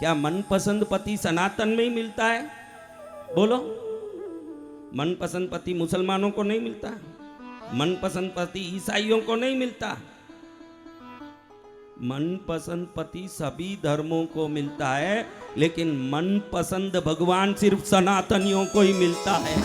क्या मनपसंद पति सनातन में ही मिलता है? बोलो, मनपसंद पति मुसलमानों को नहीं मिलता, मनपसंद पति ईसाइयों को नहीं मिलता, मनपसंद पति सभी धर्मों को मिलता है, लेकिन मनपसंद भगवान सिर्फ सनातनियों को ही मिलता है।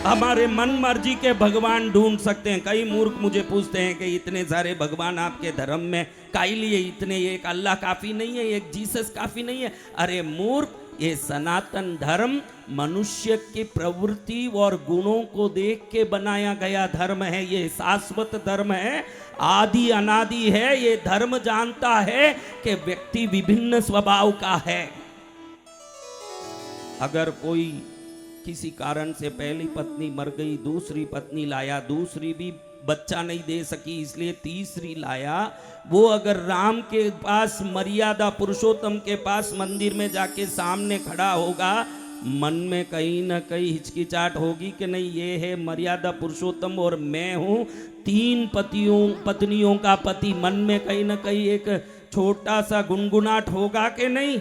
हमारे मन मर्जी के भगवान ढूंढ सकते हैं। कई मूर्ख मुझे पूछते हैं कि इतने सारे भगवान आपके धर्म में काहे लिए इतने, एक अल्लाह काफी नहीं है, एक जीसस काफी नहीं है? अरे मूर्ख, ये सनातन धर्म मनुष्य की प्रवृत्ति और गुणों को देख के बनाया गया धर्म है। ये शाश्वत धर्म है, आदि अनादि है। ये धर्म जानता है कि व्यक्ति विभिन्न स्वभाव का है। अगर कोई किसी कारण से पहली पत्नी मर गई, दूसरी पत्नी लाया, दूसरी भी बच्चा नहीं दे सकी इसलिए तीसरी लाया, वो अगर राम के पास, मर्यादा पुरुषोत्तम के पास मंदिर में जाके सामने खड़ा होगा, मन में कहीं ना कहीं हिचकिचाहट होगी कि नहीं, ये है मर्यादा पुरुषोत्तम और मैं हूँ 3 पत्नियों का पति। मन में कहीं ना कहीं एक छोटा सा गुनगुनाट होगा कि नहीं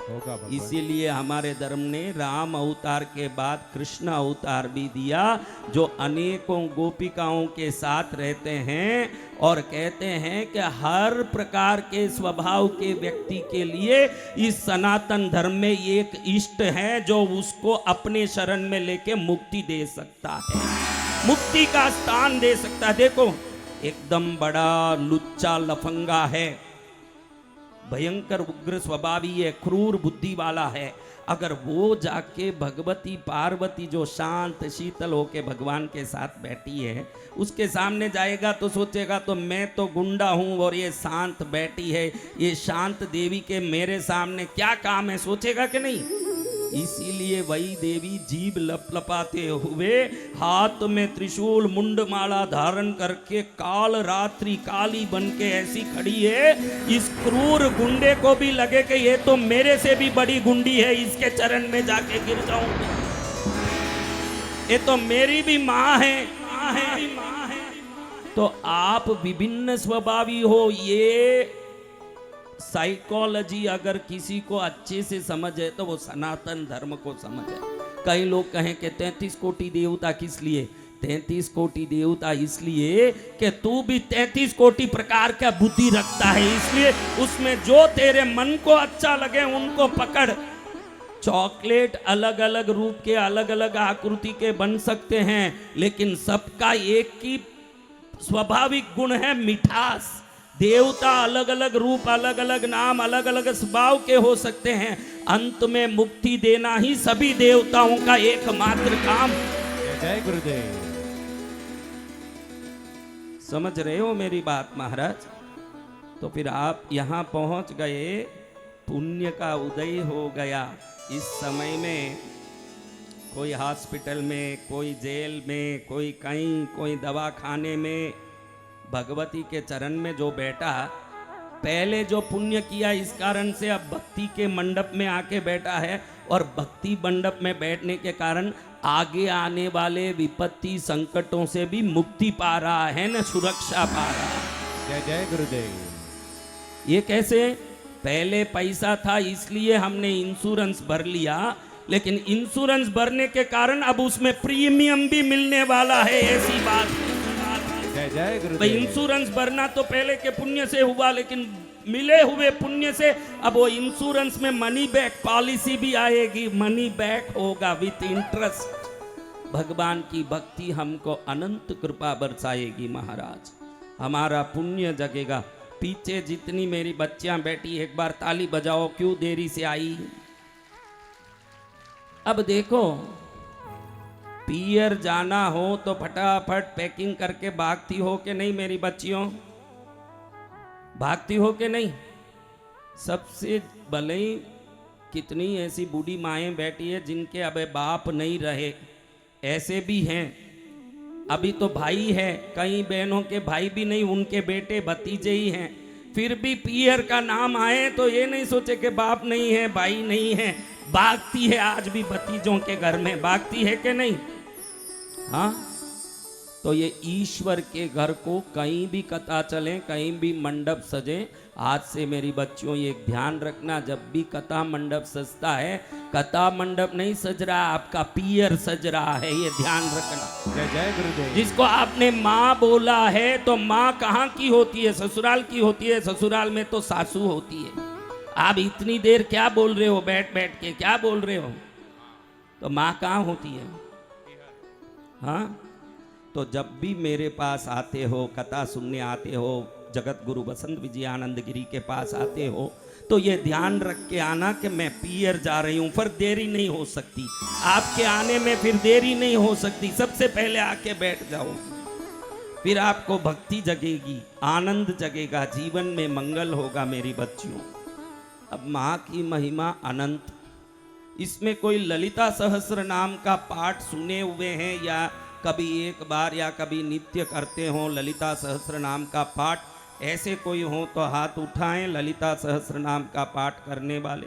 होगा। इसीलिए हमारे धर्म ने राम अवतार के बाद कृष्ण अवतार भी दिया, जो अनेकों गोपिकाओं के साथ रहते हैं और कहते हैं कि हर प्रकार के स्वभाव के व्यक्ति के लिए इस सनातन धर्म में एक इष्ट है जो उसको अपने शरण में लेके मुक्ति दे सकता है, मुक्ति का स्थान दे सकता है। देखो, एकदम बड़ा लुच्चा लफंगा है, भयंकर उग्र स्वभावी है, क्रूर बुद्धि वाला है। अगर वो जाके भगवती पार्वती जो शांत शीतल होके भगवान के साथ बैठी है, उसके सामने जाएगा तो सोचेगा तो मैं तो गुंडा हूं और ये शांत बैठी है, ये शांत देवी के मेरे सामने क्या काम है, सोचेगा कि नहीं? इसीलिए वही देवी जीभ लपलपाते हुए हाथ में त्रिशूल मुंडमाला धारण करके काल रात्रि काली बन के ऐसी खड़ी है, इस क्रूर गुंडे को भी लगे कि ये तो मेरे से भी बड़ी गुंडी है, इसके चरण में जाके गिर जाऊं, ये तो मेरी भी माँ है, माँ है। तो आप विभिन्न स्वभावी हो, ये साइकोलॉजी अगर किसी को अच्छे से समझ है तो वो सनातन धर्म को समझ है। कई लोग कहें कि 33 कोटि देवता किस लिए? 33 कोटि देवता इसलिए कि तू भी 33 कोटि प्रकार का बुद्धि रखता है, इसलिए उसमें जो तेरे मन को अच्छा लगे उनको पकड़। चॉकलेट अलग अलग रूप के, अलग अलग आकृति के बन सकते हैं, लेकिन सबका एक ही स्वाभाविक गुण है, मिठास। देवता अलग अलग रूप, अलग अलग नाम, अलग अलग स्वभाव के हो सकते हैं, अंत में मुक्ति देना ही सभी देवताओं का एकमात्र काम। जय गुरुदेव। समझ रहे हो मेरी बात महाराज? तो फिर आप यहाँ पहुंच गए, पुण्य का उदय हो गया। इस समय में कोई हॉस्पिटल में, कोई जेल में, कोई कहीं, कोई दवाखाने में, भगवती के चरण में जो बैठा, पहले जो पुण्य किया इस कारण से अब भक्ति के मंडप में आके बैठा है, और भक्ति मंडप में बैठने के कारण आगे आने वाले विपत्ति संकटों से भी मुक्ति पा रहा है न, सुरक्षा पा रहा है। जय जय गुरुदेव। ये कैसे? पहले पैसा था इसलिए हमने इंश्योरेंस भर लिया, लेकिन इंश्योरेंस भरने के कारण अब उसमें प्रीमियम भी मिलने वाला है, ऐसी बात। जय जय गुरुदेव। इंश्योरेंस भरना तो पहले के पुण्य से हुआ, लेकिन मिले हुए पुण्य से अब वो इंश्योरेंस में मनी बैक पॉलिसी भी आएगी, मनी बैक होगा विथ इंटरेस्ट। भगवान की भक्ति हमको अनंत कृपा बरसाएगी महाराज, हमारा पुण्य जगेगा। पीछे जितनी मेरी बच्चियां बैठी, एक बार ताली बजाओ, क्यों देरी से आई? अब देखो, पियर जाना हो तो फटाफट पैकिंग करके भागती हो कि नहीं मेरी बच्चियों? भागती हो कि नहीं? सबसे भले ही कितनी ऐसी बूढ़ी माएँ बैठी है जिनके अब बाप नहीं रहे, ऐसे भी हैं। अभी तो भाई है, कई बहनों के भाई भी नहीं, उनके बेटे भतीजे ही हैं, फिर भी पियर का नाम आए तो ये नहीं सोचे कि बाप नहीं है, भाई नहीं है। भागती है आज भी भतीजों के घर में, भागती है कि नहीं? हाँ, तो ये ईश्वर के घर को कहीं भी कथा चले, कहीं भी मंडप सजे, आज से मेरी बच्चियों ये एक ध्यान रखना, जब भी कथा मंडप सजता है, कथा मंडप नहीं सज रहा, आपका पियर सज रहा है, ये ध्यान रखना। जय जय गुरुदेव। जिसको आपने माँ बोला है तो माँ कहाँ की होती है? ससुराल की होती है। ससुराल में तो सासू होती है। आप इतनी देर क्या बोल रहे हो? बैठ बैठ के क्या बोल रहे हो? तो माँ कहाँ होती है? हाँ, तो जब भी मेरे पास आते हो, कथा सुनने आते हो, जगत गुरु बसंत विजयानंद गिरी के पास आते हो, तो ये ध्यान रख के आना कि मैं पियर जा रही हूं, फिर देरी नहीं हो सकती आपके आने में, फिर देरी नहीं हो सकती। सबसे पहले आके बैठ जाओ, फिर आपको भक्ति जगेगी, आनंद जगेगा, जीवन में मंगल होगा मेरी बच्चियों। अब माँ की महिमा अनंत। इसमें कोई ललिता सहस्र नाम का पाठ सुने हुए हैं या कभी एक बार या कभी नित्य करते हो ललिता सहस्र नाम का पाठ? ऐसे कोई हो तो हाथ उठाएं। ललिता सहस्र नाम का पाठ करने वाले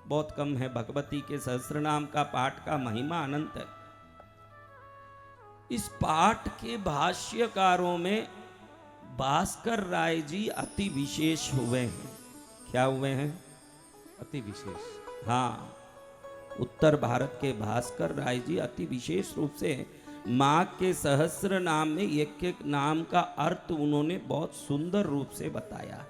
बहुत कम है। भगवती के सहस्र नाम का पाठ का महिमा अनंत है। इस पाठ के भाष्यकारों में भास्कर राय जी अति विशेष हुए हैं। क्या हुए हैं? अति विशेष। हाँ, उत्तर भारत के भास्कर राय जी अति विशेष रूप से माँ के सहस्र नाम में एक एक नाम का अर्थ उन्होंने बहुत सुंदर रूप से बताया।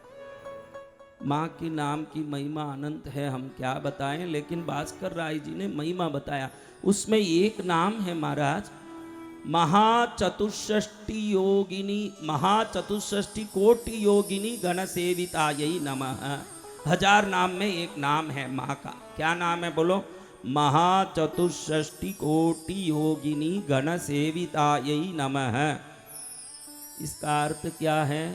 माँ की नाम की महिमा अनंत है, हम क्या बताएं, लेकिन भास्कर राय जी ने महिमा बताया। उसमें एक नाम है महाराज, महाचतुष्षष्टि योगिनी, महाचतुष्षष्टि कोटि योगिनी गण सेवितायै नमः। 1000 नाम में एक नाम है माँ का। क्या नाम है बोलो? महाचतुष्षष्टि कोटि योगिनी गण सेवितायै नमः। इसका अर्थ क्या है?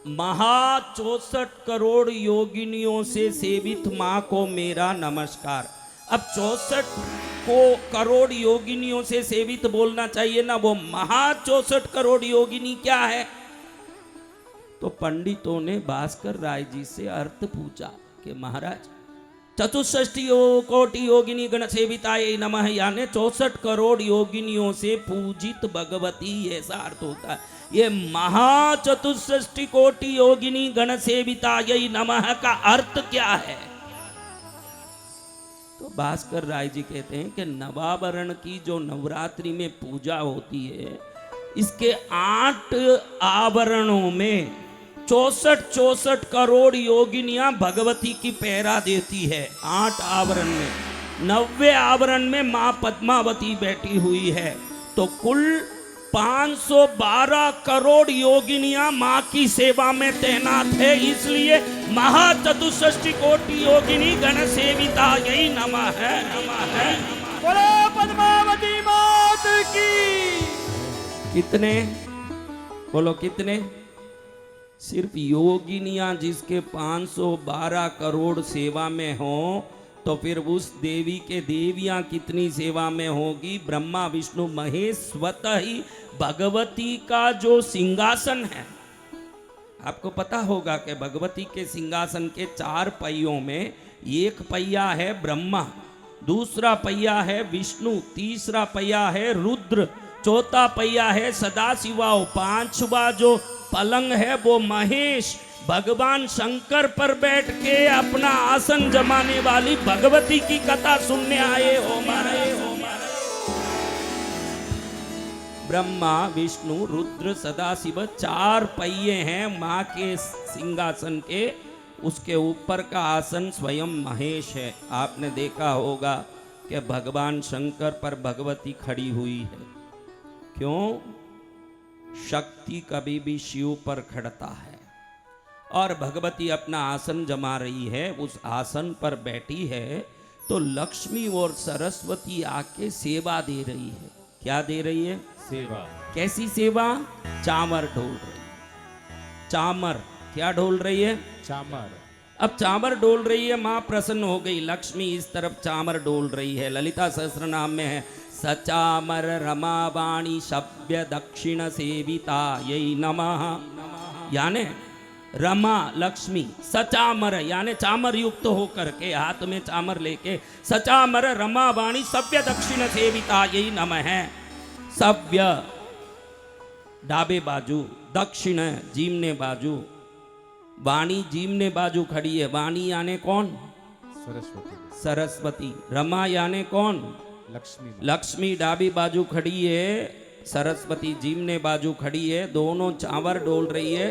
64 करोड़ योगिनियों से सेवित माँ को मेरा नमस्कार। अब 64 को करोड़ योगिनियों से सेवित बोलना चाहिए ना, वो 64 करोड़ योगिनी क्या है? तो पंडितों ने भास्कर राय जी से अर्थ पूछा कि महाराज, चतुष्षष्टि कोटि योगिनी गण सेवितायै नमः यानी 64 करोड़ योगिनियों से पूजित भगवती, ऐसा अर्थ होता है। ये महाचतुष्षष्टि कोटि योगिनी गण सेवितायै नमः का अर्थ क्या है? तो भास्कर राय जी कहते हैं कि नवावरण की जो नवरात्रि में पूजा होती है, इसके 8 आवरणों में 64 करोड़ योगिनियां भगवती की पहरा देती है। 8 आवरण में, 90 आवरण में मां पद्मावती बैठी हुई है। तो कुल 512 करोड़ योगिनियां मां की सेवा में तैनात है। इसलिए महाचतुष्षष्टि कोटि योगिनी गण सेवितायै नमः नमः। बोलो पद्मावती मात की। कितने बोलो? कितने? सिर्फ योगिनियां जिसके 512 करोड़ सेवा में हो, तो फिर उस देवी के देवियां कितनी सेवा में होगी? ब्रह्मा विष्णु महेश स्वतः ही भगवती का जो सिंहासन है, आपको पता होगा कि भगवती के सिंहासन के 4 पहियों में एक पहिया है ब्रह्मा, दूसरा पहिया है विष्णु, तीसरा पहिया है रुद्र, चौथा पहिया है सदाशिवा, 5वां जो पलंग है वो महेश। भगवान शंकर पर बैठ के अपना आसन जमाने वाली भगवती की कथा सुनने आए हो महाराज। ब्रह्मा विष्णु रुद्र सदाशिव 4 पहिए हैं माँ के सिंहासन के। उसके ऊपर का आसन स्वयं महेश है। आपने देखा होगा कि भगवान शंकर पर भगवती खड़ी हुई है। क्यों? शक्ति कभी भी शिव पर खड़ता है और भगवती अपना आसन जमा रही है, उस आसन पर बैठी है, तो लक्ष्मी और सरस्वती आके सेवा दे रही है। क्या दे रही है? सेवा। कैसी सेवा? चामर ढोल रही है। चामर क्या ढोल रही है? चामर। अब चामर डोल रही है, माँ प्रसन्न हो गई। लक्ष्मी इस तरफ चामर डोल रही है। ललिता सहस्त्र नाम में है सचामर रमावाणी शव्य दक्षिण सेवितायै नमः। यानी रमा लक्ष्मी, सचामर यानी चामर युक्त होकर के, हाथ में चामर लेके, सचामर रमावाणी सव्य दक्षिण सेवितायै नमः। सव्य डाबे बाजू, दक्षिण है जीमने बाजू, वाणी जीमने बाजू खड़ी है। वाणी यानी कौन? सरस्वती सरस्वती। रमा यानी कौन? लक्ष्मी माँ। लक्ष्मी डाबी बाजू खड़ी है, सरस्वती जीमने बाजू खड़ी है। दोनों चावर डोल रही है।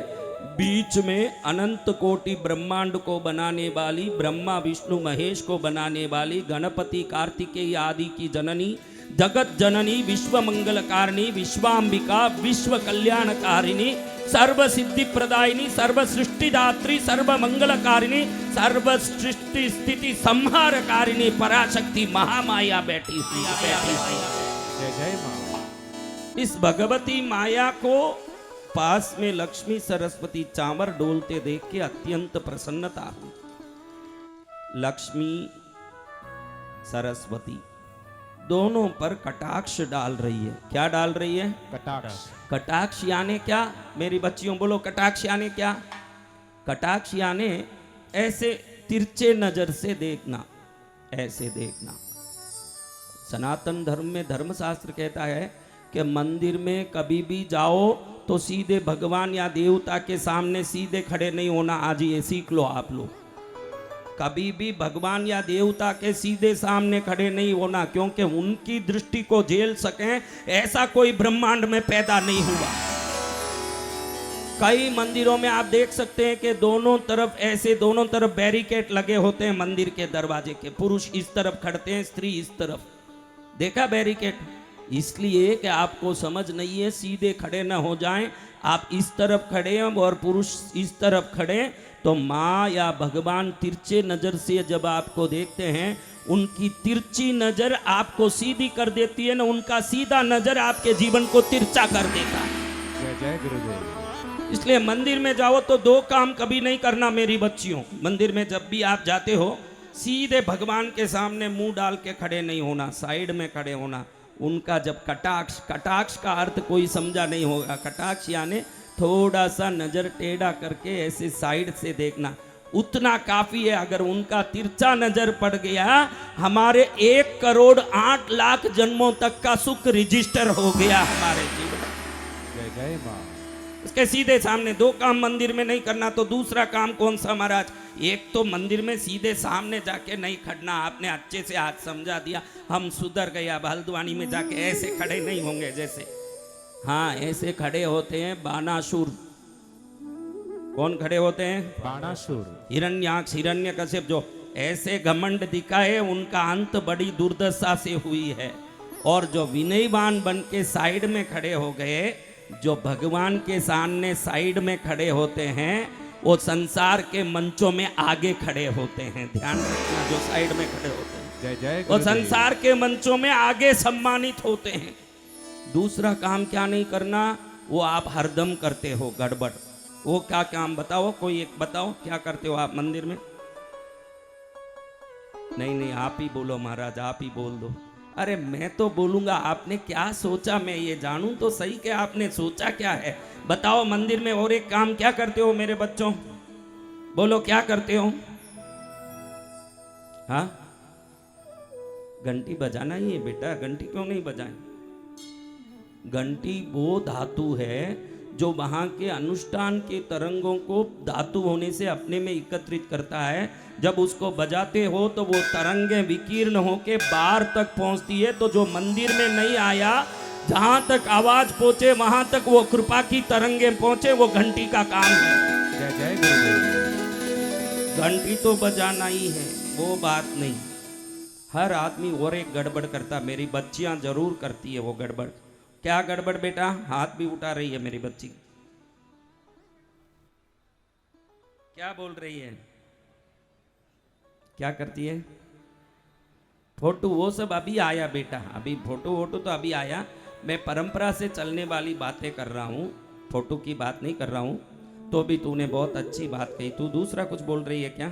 बीच में अनंत कोटि ब्रह्मांड को बनाने वाली, ब्रह्मा विष्णु महेश को बनाने वाली, गणपति कार्तिकेय आदि की जननी, जगत जननी, विश्व मंगलकारिणी, विश्वाम्बिका, विश्व कल्याणकारिणी, सर्व सिद्धि प्रदायिनी, सर्व सृष्टिदात्री, सर्व मंगलकारिणी, सर्व सृष्टि स्थिति संहारकारिणी पराशक्ति महामाया बैठी हुई है, बैठी हुई है। जय जय माँ। इस भगवती माया को पास में लक्ष्मी सरस्वती चावर डोलते देख के अत्यंत प्रसन्नता हुई। लक्ष्मी सरस्वती दोनों पर कटाक्ष डाल रही है। क्या डाल रही है? कटाक्ष। कटाक्ष यानी क्या? मेरी बच्चियों बोलो, कटाक्ष यानी क्या? कटाक्ष यानी ऐसे तिरछे नजर से देखना, ऐसे देखना। सनातन धर्म में धर्मशास्त्र कहता है कि मंदिर में कभी भी जाओ तो सीधे भगवान या देवता के सामने सीधे खड़े नहीं होना। आज ये सीख लो आप लोग। कभी भी भगवान या देवता के सीधे सामने खड़े नहीं होना, क्योंकि उनकी दृष्टि को झेल सकें ऐसा कोई ब्रह्मांड में पैदा नहीं हुआ। कई मंदिरों में आप देख सकते हैं कि दोनों तरफ ऐसे, दोनों तरफ बैरिकेड लगे होते हैं मंदिर के दरवाजे के। पुरुष इस तरफ खड़ते हैं, स्त्री इस तरफ। देखा बैरिकेड? इसलिए कि आपको समझ नहीं है, सीधे खड़े ना हो जाएं। आप इस तरफ खड़े हैं और पुरुष इस तरफ खड़े, तो माँ या भगवान तिरछे नजर से जब आपको देखते हैं, उनकी तिरछी नजर आपको सीधी कर देती है ना, उनका सीधा नजर आपके जीवन को तिरछा कर देता है। जय जय गुरुदेव। इसलिए मंदिर में जाओ तो दो काम कभी नहीं करना मेरी बच्चियों। मंदिर में जब भी आप जाते हो, सीधे भगवान के सामने मुंह डाल के खड़े नहीं होना, साइड में खड़े होना। उनका जब कटाक्ष, कटाक्ष का अर्थ कोई समझा नहीं होगा। कटाक्ष यानी थोड़ा सा नजर टेढ़ा करके ऐसे साइड से देखना, उतना काफी है। अगर उनका तिरछा नजर पड़ गया, हमारे 1,08,00,000 जन्मों तक का सुख रजिस्टर हो गया हमारे जीवन। जय जय माँ। इसके सीधे सामने दो काम मंदिर में नहीं करना। तो दूसरा काम कौन सा महाराज? एक तो मंदिर में सीधे सामने जाके नहीं खड़ना। आपने अच्छे से आज समझा दिया, हम सुधर गए। अब हल्द्वानी में जाके ऐसे खड़े नहीं होंगे जैसे, हाँ ऐसे खड़े होते हैं बानासुर। कौन खड़े होते हैं? बाणासुर। हिरण्याक्ष, हिरण्यकश्यप। जो ऐसे घमंड दिखाए उनका अंत बड़ी दुर्दशा से हुई है। और जो विनयवान बन के साइड में खड़े हो गए, जो भगवान के सामने साइड में खड़े होते हैं, वो संसार के मंचों में आगे खड़े होते हैं। ध्यान रखना, जो साइड में खड़े होते हैं जय जय वो गुरुदेव। संसार के मंचों में आगे सम्मानित होते हैं। दूसरा काम क्या नहीं करना? वो आप हरदम करते हो गड़बड़। वो क्या काम बताओ? कोई एक बताओ, क्या करते हो आप मंदिर में? नहीं नहीं, आप ही बोलो महाराज, आप ही बोल दो। अरे मैं तो बोलूंगा, आपने क्या सोचा मैं ये जानूं तो सही कि आपने सोचा क्या है। बताओ मंदिर में और एक काम क्या करते हो मेरे बच्चों? बोलो क्या करते हो? हाँ, घंटी बजाना ही है बेटा। घंटी क्यों नहीं बजाएं? घंटी वो धातु है जो वहां के अनुष्ठान के तरंगों को धातु होने से अपने में एकत्रित करता है। जब उसको बजाते हो तो वो तरंगें विकीर्ण होके बाहर तक पहुंचती है। तो जो मंदिर में नहीं आया, जहां तक आवाज पहुंचे वहां तक वो कृपा की तरंगें पहुंचे, वो घंटी का काम है। जय जय गुरुदेव। घंटी तो बजाना ही है, वो बात नहीं। हर आदमी और एक गड़बड़ करता। मेरी बच्चियां जरूर करती है वो गड़बड़। क्या गड़बड़ बेटा? हाथ भी उठा रही है मेरी बच्ची। क्या बोल रही है? क्या करती है? फोटो वो सब अभी आया बेटा, अभी फोटो वोटो तो अभी आया। मैं परंपरा से चलने वाली बातें कर रहा हूँ, फोटो की बात नहीं कर रहा हूँ। तो भी तूने बहुत अच्छी बात कही। तू दूसरा कुछ बोल रही है क्या?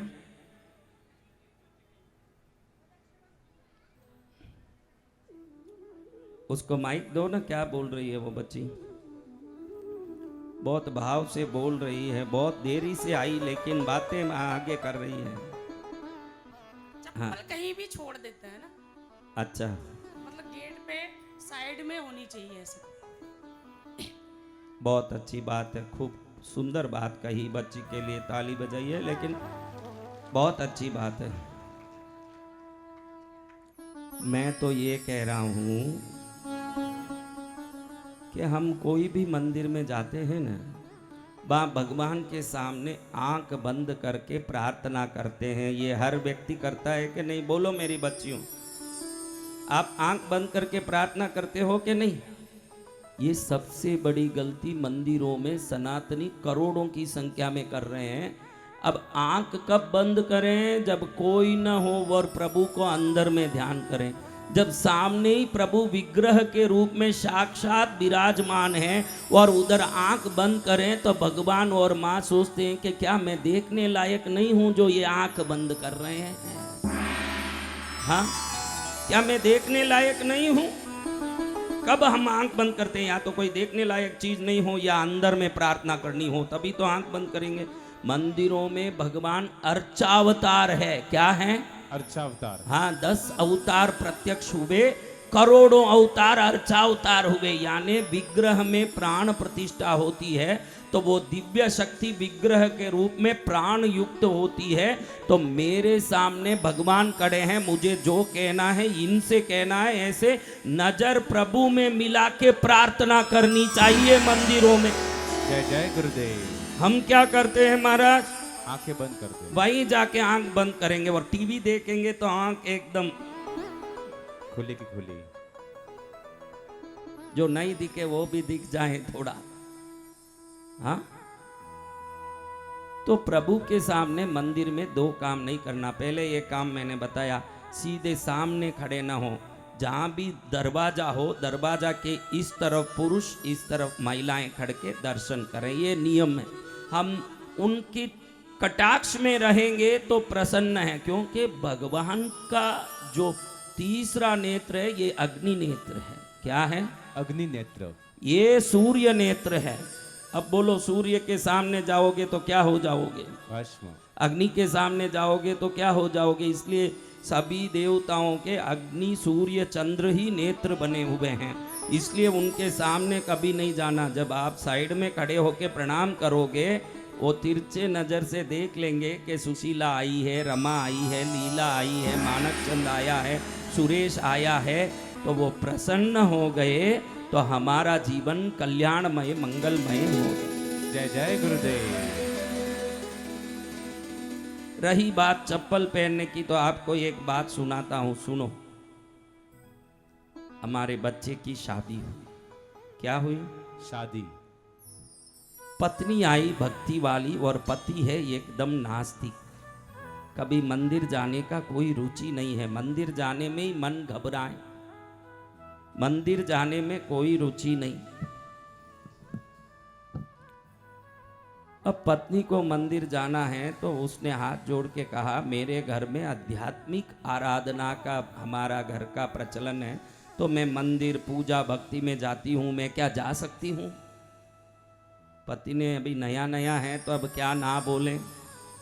उसको माइक दो ना, क्या बोल रही है वो बच्ची? बहुत भाव से बोल रही है, बहुत देरी से आई लेकिन बातें आगे कर रही है। हाँ। चप्पल कहीं भी छोड़ देते हैं ना, अच्छा, मतलब गेट पे साइड में होनी चाहिए ऐसे। बहुत अच्छी बात है, खूब सुंदर बात कही, बच्ची के लिए ताली बजाइए, लेकिन बहुत अच्छी बात है। मैं तो ये कह रहा हूं कि हम कोई भी मंदिर में जाते हैं ना, वहाँ भगवान के सामने आंख बंद करके प्रार्थना करते हैं। ये हर व्यक्ति करता है कि नहीं? बोलो मेरी बच्चियों, आप आंख बंद करके प्रार्थना करते हो कि नहीं? ये सबसे बड़ी गलती मंदिरों में सनातनी करोड़ों की संख्या में कर रहे हैं। अब आंख कब बंद करें? जब कोई न हो और प्रभु को अंदर में ध्यान करें। जब सामने ही प्रभु विग्रह के रूप में साक्षात विराजमान है और उधर आंख बंद करें तो भगवान और माँ सोचते हैं कि क्या मैं देखने लायक नहीं हूं जो ये आंख बंद कर रहे हैं? हाँ, क्या मैं देखने लायक नहीं हूं? कब हम आंख बंद करते हैं? या तो कोई देखने लायक चीज नहीं हो या अंदर में प्रार्थना करनी हो, तभी तो आंख बंद करेंगे। मंदिरों में भगवान अर्चावतार है। क्या है? अर्चावतार। हाँ, 10 अवतार प्रत्यक्ष हुए, करोड़ों अवतार अर्चावतार हुए। यानी विग्रह में प्राण प्रतिष्ठा होती है तो वो दिव्य शक्ति विग्रह के रूप में प्राण युक्त होती है। तो मेरे सामने भगवान खड़े हैं, मुझे जो कहना है इनसे कहना है। ऐसे नजर प्रभु में मिला के प्रार्थना करनी चाहिए मंदिरों में। जय जय गुरुदेव। हम क्या करते हैं महाराज? आंखें बंद कर दे। वहीं जाके आंख बंद करेंगे और टीवी देखेंगे तो आंख एकदम खुली की खुली। जो नहीं दिखे वो भी दिख जाए थोड़ा। हाँ, तो प्रभु के सामने मंदिर में 2 काम नहीं करना। पहले ये काम मैंने बताया, सीधे सामने खड़े ना हो। जहां भी दरवाजा हो, दरवाजा के इस तरफ पुरुष, इस तरफ महिलाएं खड़ के दर्शन करें, ये नियम है। हम उनकी कटाक्ष में रहेंगे तो प्रसन्न है, क्योंकि भगवान का जो तीसरा नेत्र है ये अग्नि नेत्र है। क्या है? अग्नि नेत्र। ये सूर्य नेत्र है। अब बोलो, सूर्य के सामने जाओगे तो क्या हो जाओगे? भस्म। अग्नि के सामने जाओगे तो क्या हो जाओगे? इसलिए सभी देवताओं के अग्नि, सूर्य, चंद्र ही नेत्र बने हुए हैं, इसलिए उनके सामने कभी नहीं जाना। जब आप साइड में खड़े होके प्रणाम करोगे, वो तिरछे नजर से देख लेंगे कि सुशीला आई है, रमा आई है, लीला आई है, मानक चंद आया है, सुरेश आया है, तो वो प्रसन्न हो गए तो हमारा जीवन कल्याणमय, मंगलमय हो गया। जय जय गुरुदेव। रही बात चप्पल पहनने की, तो आपको एक बात सुनाता हूं, सुनो। हमारे बच्चे की शादी हुई। क्या हुई? शादी। पत्नी आई भक्ति वाली और पति है एकदम नास्तिक। कभी मंदिर जाने का कोई रुचि नहीं है, मंदिर जाने में ही मन घबराए, मंदिर जाने में कोई रुचि नहीं। अब पत्नी को मंदिर जाना है तो उसने हाथ जोड़ के कहा, मेरे घर में आध्यात्मिक आराधना का हमारा घर का प्रचलन है, तो मैं मंदिर पूजा भक्ति में जाती हूँ, मैं क्या जा सकती हूँ? पति ने, अभी नया नया है तो अब क्या ना बोले।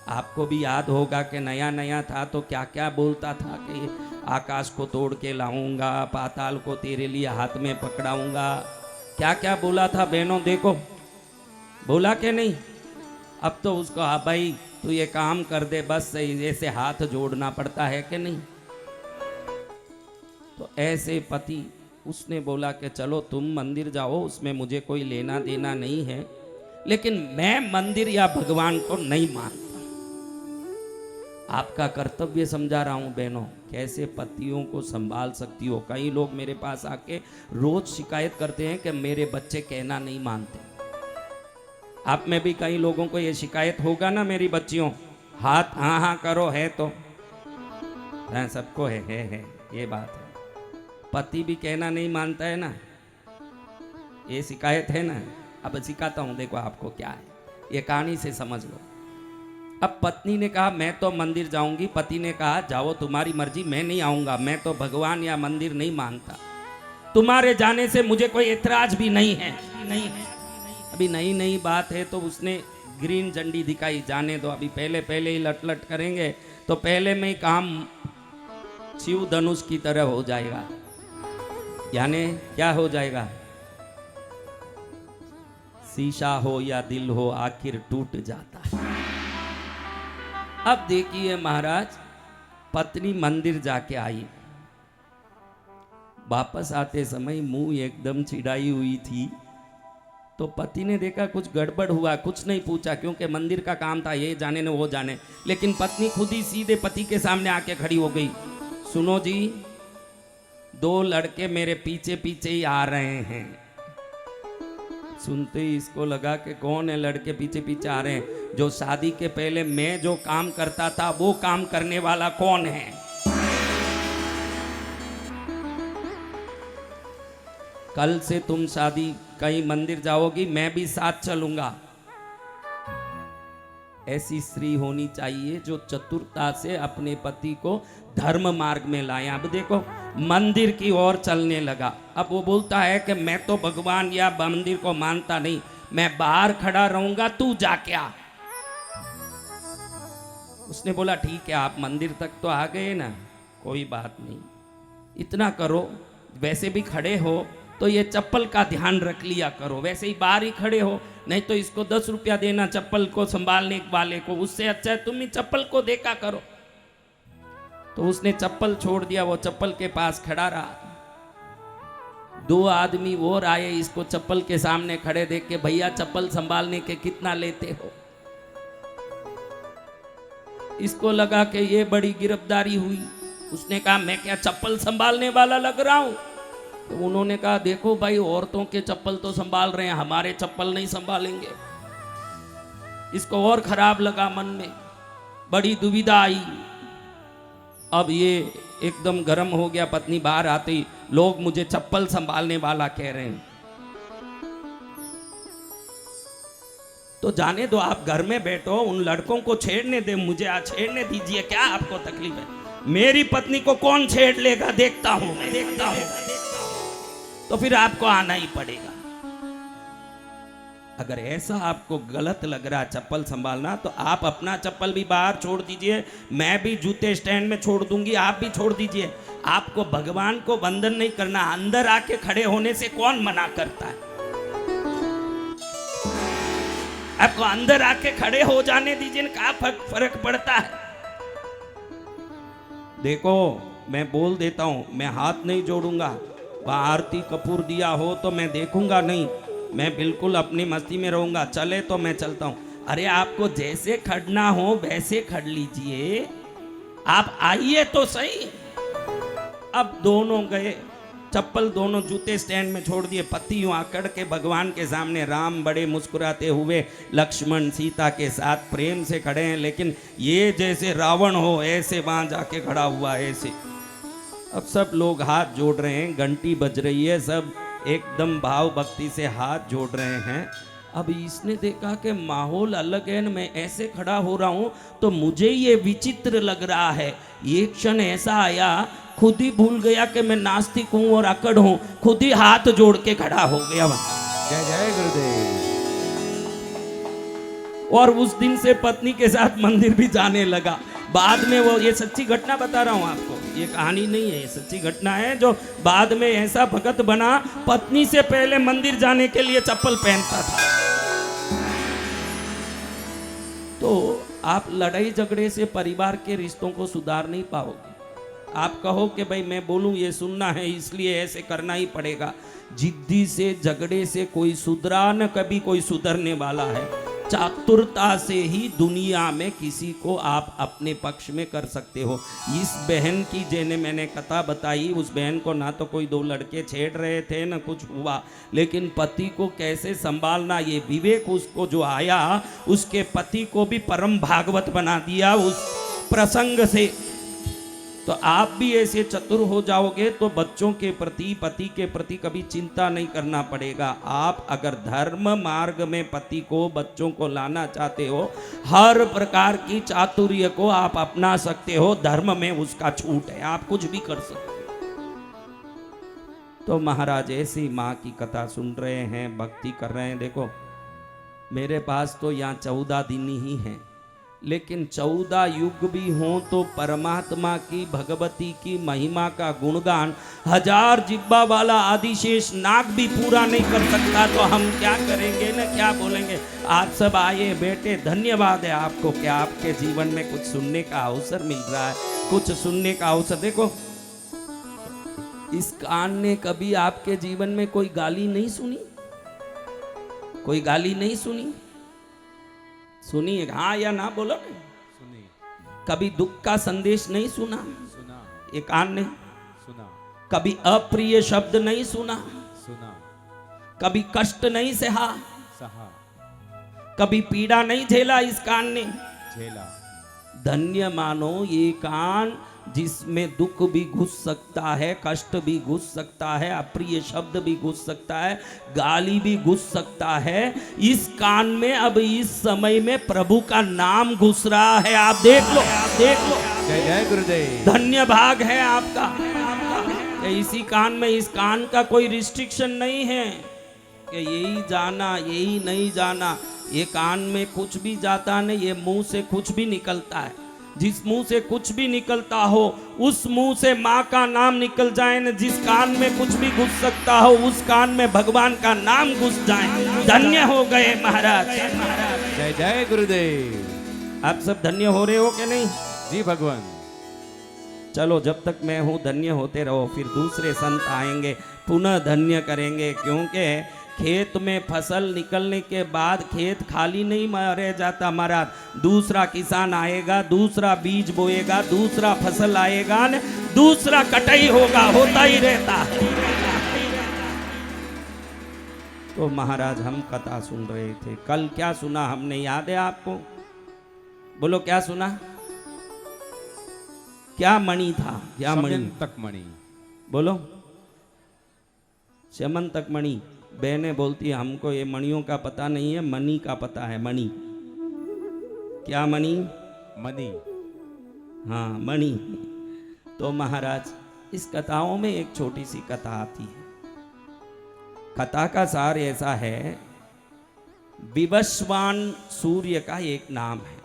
आपको भी याद होगा कि नया नया था तो क्या क्या बोलता था कि आकाश को तोड़ के लाऊंगा, पाताल को तेरे लिए हाथ में पकड़ाऊंगा, क्या क्या बोला था बहनों, देखो बोला कि नहीं? अब तो उसको, हाँ भाई तू ये काम कर दे बस, ऐसे हाथ जोड़ना पड़ता है कि नहीं? तो ऐसे पति, उसने बोला कि चलो तुम मंदिर जाओ, उसमें मुझे कोई लेना देना नहीं है, लेकिन मैं मंदिर या भगवान को नहीं मानता। आपका कर्तव्य समझा रहा हूं बहनों, कैसे पतियों को संभाल सकती हो। कई लोग मेरे पास आके रोज शिकायत करते हैं कि मेरे बच्चे कहना नहीं मानते। आप में भी कई लोगों को ये शिकायत होगा ना मेरी बच्चियों? हाथ हाँ हाँ करो, है तो हाँ, सबको है, ये बात है। पति भी कहना नहीं मानता है ना, ये शिकायत है ना। अब सिखाता हूं, देखो आपको क्या है, ये कहानी से समझ लो। अब पत्नी ने कहा मैं तो मंदिर जाऊंगी, पति ने कहा जाओ तुम्हारी मर्जी, मैं नहीं आऊंगा, मैं तो भगवान या मंदिर नहीं मानता, तुम्हारे जाने से मुझे कोई एतराज भी नहीं है। अभी नई नई बात है तो उसने ग्रीन झंडी दिखाई, जाने दो, अभी पहले पहले ही लट लट करेंगे तो पहले में ही काम शिव धनुष की तरह हो जाएगा। यानी क्या हो जाएगा? शीशा हो या दिल हो आखिर टूट जाता है। अब देखिए महाराज, पत्नी मंदिर जाके आई, वापस आते समय मुंह एकदम चिढ़ाई हुई थी। तो पति ने देखा कुछ गड़बड़ हुआ, कुछ नहीं पूछा क्योंकि मंदिर का काम था, ये जाने न वो जाने। लेकिन पत्नी खुद ही सीधे पति के सामने आके खड़ी हो गई, सुनो जी, 2 लड़के मेरे पीछे पीछे ही आ रहे हैं। सुनते ही इसको लगा कि कौन है लड़के पीछे पीछे आ रहे हैं? जो शादी के पहले मैं जो काम करता था वो काम करने वाला कौन है? कल से तुम शादी कहीं मंदिर जाओगी, मैं भी साथ चलूंगा। ऐसी स्त्री होनी चाहिए जो चतुरता से अपने पति को धर्म मार्ग में लाए। अब देखो मंदिर की ओर चलने लगा। अब वो बोलता है कि मैं तो भगवान या मंदिर को मानता नहीं, मैं बाहर खड़ा रहूंगा, तू जाके आ। उसने बोला ठीक है, आप मंदिर तक तो आ गए ना, कोई बात नहीं, इतना करो, वैसे भी खड़े हो तो ये चप्पल का ध्यान रख लिया करो, वैसे ही बाहर ही खड़े हो, नहीं तो इसको 10 रुपया देना चप्पल को संभालने वाले को, उससे अच्छा है तुम ही चप्पल को देखा करो। तो उसने चप्पल छोड़ दिया, वो चप्पल के पास खड़ा रहा। 2 आदमी और आए, इसको चप्पल के सामने खड़े देख के, भैया चप्पल संभालने के कितना लेते हो? इसको लगा कि ये बड़ी गिरफ्तारी हुई। उसने कहा मैं क्या चप्पल संभालने वाला लग रहा हूं? तो उन्होंने कहा देखो भाई, औरतों के चप्पल तो संभाल रहे हैं, हमारे चप्पल नहीं संभालेंगे। इसको और खराब लगा मन में, बड़ी दुविधा आई। अब ये एकदम गर्म हो गया। पत्नी बाहर आते ही, लोग मुझे चप्पल संभालने वाला कह रहे हैं। तो जाने दो, आप घर में बैठो, उन लड़कों को छेड़ने दे, मुझे आज छेड़ने दीजिए, क्या आपको तकलीफ है? मेरी पत्नी को कौन छेड़ लेगा, देखता हूं मैं, देखता हूं। तो फिर आपको आना ही पड़ेगा। अगर ऐसा आपको गलत लग रहा है चप्पल संभालना, तो आप अपना चप्पल भी बाहर छोड़ दीजिए, मैं भी जूते स्टैंड में छोड़ दूंगी, आप भी छोड़ दीजिए। आपको भगवान को वंदन नहीं करना, अंदर आके खड़े होने से कौन मना करता है? आपको अंदर आके खड़े हो जाने दीजिए, क्या फर्क पड़ता है? देखो मैं बोल देता हूं, मैं हाथ नहीं जोड़ूंगा। वहाँ आरती कपूर दिया हो तो मैं देखूंगा नहीं, मैं बिल्कुल अपनी मस्ती में रहूंगा। चले तो मैं चलता हूं। अरे आपको जैसे खड़ना हो वैसे खड़ लीजिए, आप आइए तो सही। अब दोनों गए, चप्पल दोनों जूते स्टैंड में छोड़ दिए। पति यूं आकड़ के भगवान के सामने, राम बड़े मुस्कुराते हुए लक्ष्मण सीता के साथ प्रेम से खड़े हैं, लेकिन ये जैसे रावण हो ऐसे वहां जाके खड़ा हुआ है, ऐसे। अब सब लोग हाथ जोड़ रहे हैं, घंटी बज रही है, सब एकदम भाव भक्ति से हाथ जोड़ रहे हैं। अब इसने देखा कि माहौल अलग है, मैं ऐसे खड़ा हो रहा हूं तो मुझे ये विचित्र लग रहा है। ये क्षण ऐसा आया, खुद ही भूल गया कि मैं नास्तिक हूं और अकड़ हूं, खुद ही हाथ जोड़ के खड़ा हो गया। जय जय गुरुदेव। और उस दिन से पत्नी के साथ मंदिर भी जाने लगा। बाद में वो, ये सच्ची घटना बता रहा हूं आपको, ये कहानी नहीं है, ये सच्ची घटना है। जो बाद में ऐसा भगत बना, पत्नी से पहले मंदिर जाने के लिए चप्पल पहनता था। तो आप लड़ाई झगड़े से परिवार के रिश्तों को सुधार नहीं पाओगे। आप कहो कि भाई मैं बोलूं ये सुनना है इसलिए ऐसे करना ही पड़ेगा। जिद्दी से झगड़े से कोई सुधरा न कभी कोई सुधरने वाला है। चातुरता से ही दुनिया में किसी को आप अपने पक्ष में कर सकते हो। इस बहन की जैसे मैंने कथा बताई, उस बहन को ना तो कोई 2 लड़के छेड़ रहे थे ना कुछ हुआ, लेकिन पति को कैसे संभालना ये विवेक उसको जो आया, उसके पति को भी परम भागवत बना दिया उस प्रसंग से। तो आप भी ऐसे चतुर हो जाओगे तो बच्चों के प्रति, पति के प्रति कभी चिंता नहीं करना पड़ेगा। आप अगर धर्म मार्ग में पति को, बच्चों को लाना चाहते हो, हर प्रकार की चातुर्य को आप अपना सकते हो। धर्म में उसका छूट है, आप कुछ भी कर सकते हो। तो महाराज ऐसी माँ की कथा सुन रहे हैं, भक्ति कर रहे हैं। देखो मेरे पास तो यहाँ 14 दिन ही हैं, लेकिन 14 युग भी हों तो परमात्मा की भगवती की महिमा का गुणगान 1000 जिब्बा वाला आदिशेष नाग भी पूरा नहीं कर सकता, तो हम क्या करेंगे ना, क्या बोलेंगे। आप सब आए बेटे, धन्यवाद है आपको कि आपके जीवन में कुछ सुनने का अवसर मिल रहा है, कुछ सुनने का अवसर। देखो इस कान ने कभी आपके जीवन में कोई गाली नहीं सुनी, कोई गाली नहीं सुनी, सुनी है? हाँ या ना बोलो ना। सुनी, कभी दुख का संदेश नहीं सुना सुना, ये कान ने? सुना, कभी अप्रिय शब्द नहीं सुना, सुना, कभी कष्ट नहीं सहा, सहा, कभी पीड़ा नहीं झेला इस कान ने। झेला। धन्य मानो ये कान जिसमें दुख भी घुस सकता है, कष्ट भी घुस सकता है, अप्रिय शब्द भी घुस सकता है, गाली भी घुस सकता है। इस कान में अब इस समय में प्रभु का नाम घुस रहा है। आप देख लो, देख लो। जय जय गुरुदेव। धन्य भाग है आपका कि इसी कान में, इस कान का कोई रिस्ट्रिक्शन नहीं है कि यही जाना यही नहीं जाना। ये कान में कुछ भी जाता नहीं, ये मुंह से कुछ भी निकलता है। जिस मुंह से कुछ भी निकलता हो उस मुंह से माँ का नाम निकल जाए न। जिस कान में कुछ भी घुस सकता हो उस कान में भगवान का नाम घुस जाए। धन्य हो गए महाराज। जय जय गुरुदेव। आप सब धन्य हो रहे हो कि नहीं? जी भगवान। चलो जब तक मैं हूँ धन्य होते रहो, फिर दूसरे संत आएंगे पुनः धन्य करेंगे। क्योंकि खेत में फसल निकलने के बाद खेत खाली नहीं रह जाता महाराज। दूसरा किसान आएगा, दूसरा बीज बोएगा, दूसरा फसल आएगा न, दूसरा कटाई होगा, होता ही रहता है। तो महाराज हम कथा सुन रहे थे, कल क्या सुना हमने, याद है आपको? बोलो क्या सुना? क्या मणि था? क्या मणि? तक मणि। बोलो। स्यमंतक मणि। बहनें बोलती है हमको ये मणियों का पता नहीं है, मणि का पता है। मणि क्या? मणि, मणि। हाँ मणि। तो महाराज इस कथाओं में एक छोटी सी कथा आती है। कथा का सार ऐसा है, विवस्वान सूर्य का एक नाम है।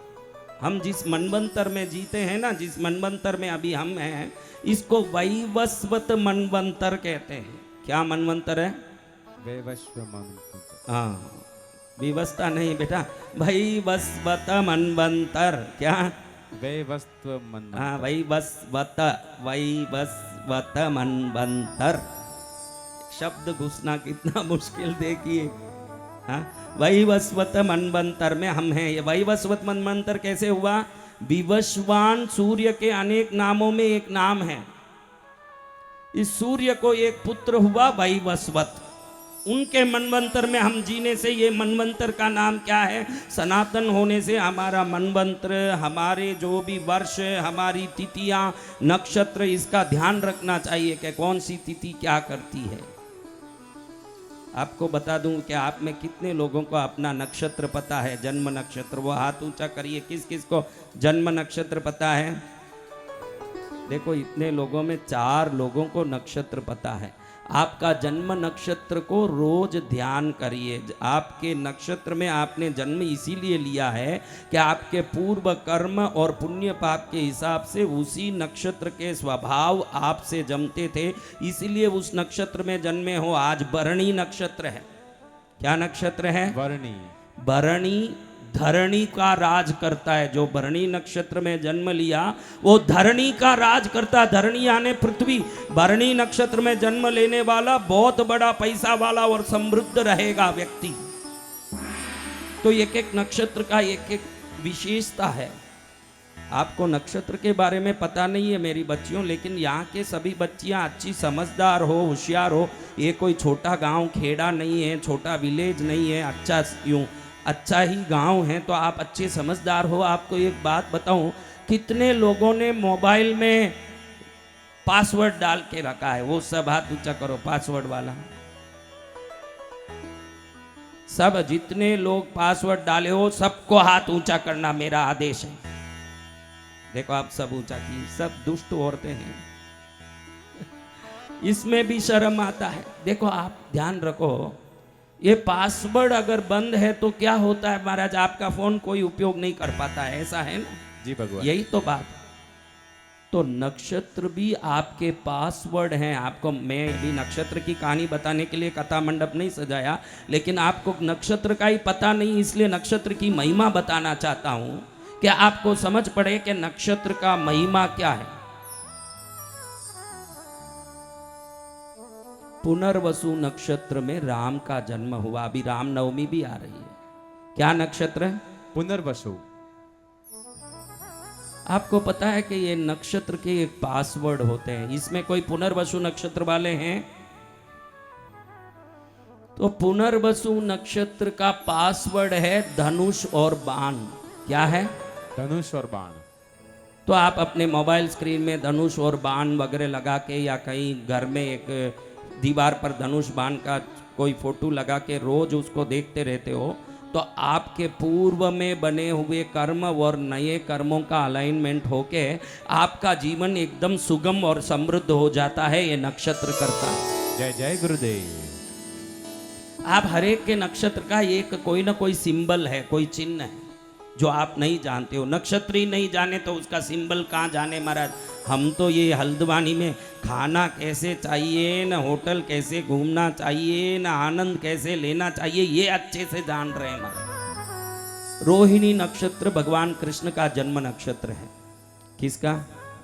हम जिस मनवंतर में जीते हैं ना, जिस मनवंतर में अभी हम हैं, इसको वैवस्वत मनवंतर कहते हैं। क्या मनवंतर है? हाँ, विवस्ता नहीं बेटा, वैवस्वत मनवंतर। क्या? वैवस्व मनवंतर। हाँ, वैवस्वत मनवंतर। शब्द घुसना कितना मुश्किल, देखिए। हाँ, वैवस्वत मनवंतर में हम हैं। ये वैवस्वत मनवंतर कैसे हुआ? विवस्वान सूर्य के अनेक नामों में एक नाम है। इस सूर्य को एक पुत्र हुआ वैवस्वत। उनके मनवंतर में हम जीने से, ये मनवंतर का नाम क्या है? सनातन होने से हमारा मनवंतर, हमारे जो भी वर्ष, हमारी तिथियां, नक्षत्र, इसका ध्यान रखना चाहिए कि कौन सी तिथि क्या करती है। आपको बता दूं कि आप में कितने लोगों को अपना नक्षत्र पता है, जन्म नक्षत्र? वो हाथ ऊंचा करिए, किस किस को जन्म नक्षत्र पता है? देखो इतने लोगों में 4 लोगों को नक्षत्र पता है। आपका जन्म नक्षत्र को रोज ध्यान करिए। आपके नक्षत्र में आपने जन्म इसीलिए लिया है कि आपके पूर्व कर्म और पुण्य पाप के हिसाब से उसी नक्षत्र के स्वभाव आपसे जमते थे, इसीलिए उस नक्षत्र में जन्मे हो। आज भरणी नक्षत्र है। क्या नक्षत्र है? भरणी। भरणी धरणी का राज करता है। जो भरणी नक्षत्र में जन्म लिया वो धरणी का राज करता। धरणी यानी पृथ्वी। भरणी नक्षत्र में जन्म लेने वाला बहुत बड़ा पैसा वाला और समृद्ध रहेगा व्यक्ति। तो एक एक नक्षत्र का एक एक विशेषता है। आपको नक्षत्र के बारे में पता नहीं है मेरी बच्चियों, लेकिन यहाँ के सभी बच्चियाँ अच्छी समझदार हो, होशियार हो। ये कोई छोटा गांव खेड़ा नहीं है, छोटा विलेज नहीं है, अच्छा ही गांव है। तो आप अच्छे समझदार हो। आपको एक बात बताऊं, कितने लोगों ने मोबाइल में पासवर्ड डाल के रखा है? वो सब हाथ ऊंचा करो, पासवर्ड वाला। सब जितने लोग पासवर्ड डाले हो सबको हाथ ऊंचा करना मेरा आदेश है। देखो आप सब ऊंचा की, सब दुष्ट औरतें हैं। इसमें भी शर्म आता है। देखो आप ध्यान रखो, ये पासवर्ड अगर बंद है तो क्या होता है महाराज, आपका फोन कोई उपयोग नहीं कर पाता है, ऐसा है ना? जी भगवान। यही तो बात है। तो नक्षत्र भी आपके पासवर्ड हैं। आपको मैं भी नक्षत्र की कहानी बताने के लिए कथा मंडप नहीं सजाया, लेकिन आपको नक्षत्र का ही पता नहीं, इसलिए नक्षत्र की महिमा बताना चाहता हूं कि आपको समझ पड़े कि नक्षत्र का महिमा क्या है। पुनर्वसु नक्षत्र में राम का जन्म हुआ। अभी रामनवमी भी आ रही है। क्या नक्षत्र है? पुनर्वसु। आपको पता है कि ये नक्षत्र के एक पासवर्ड होते हैं। इसमें कोई पुनर्वसु नक्षत्र वाले हैं? तो पुनर्वसु नक्षत्र का पासवर्ड है धनुष और बाण। क्या है? धनुष और बाण। तो आप अपने मोबाइल स्क्रीन में धनुष और बाण वगैरह लगा के, या कहीं घर में एक दीवार पर धनुष बाण का कोई फोटो लगा के रोज उसको देखते रहते हो, तो आपके पूर्व में बने हुए कर्म और नए कर्मों का अलाइनमेंट होके आपका जीवन एकदम सुगम और समृद्ध हो जाता है। ये नक्षत्र करता है। जय जय गुरुदेव। आप हरेक के नक्षत्र का एक कोई ना कोई सिंबल है, कोई चिन्ह है जो आप नहीं जानते हो। नक्षत्र ही नहीं जाने तो उसका सिंबल कहाँ जाने महाराज। हम तो ये हल्द्वानी में खाना कैसे चाहिए, न होटल कैसे घूमना चाहिए, न आनंद कैसे लेना चाहिए, ये अच्छे से जान रहे हैं महाराज। रोहिणी नक्षत्र भगवान कृष्ण का जन्म नक्षत्र है। किसका?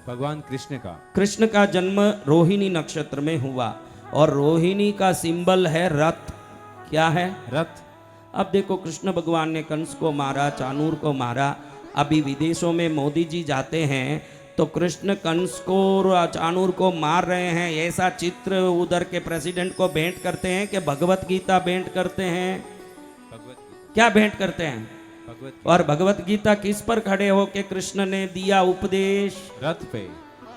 भगवान कृष्ण का। कृष्ण का जन्म रोहिणी नक्षत्र में हुआ और रोहिणी का सिंबल है रथ। क्या है? रथ। अब देखो, कृष्ण भगवान ने कंस को मारा, चाणूर को मारा। अभी विदेशों में मोदी जी जाते हैं तो कृष्ण कंस को और चाणूर को मार रहे हैं, ऐसा चित्र उधर के प्रेसिडेंट को भेंट करते हैं कि भगवत गीता भेंट करते हैं। क्या भेंट करते हैं? और भगवत गीता किस पर खड़े हो के कृष्ण ने दिया उपदेश? रथ पे।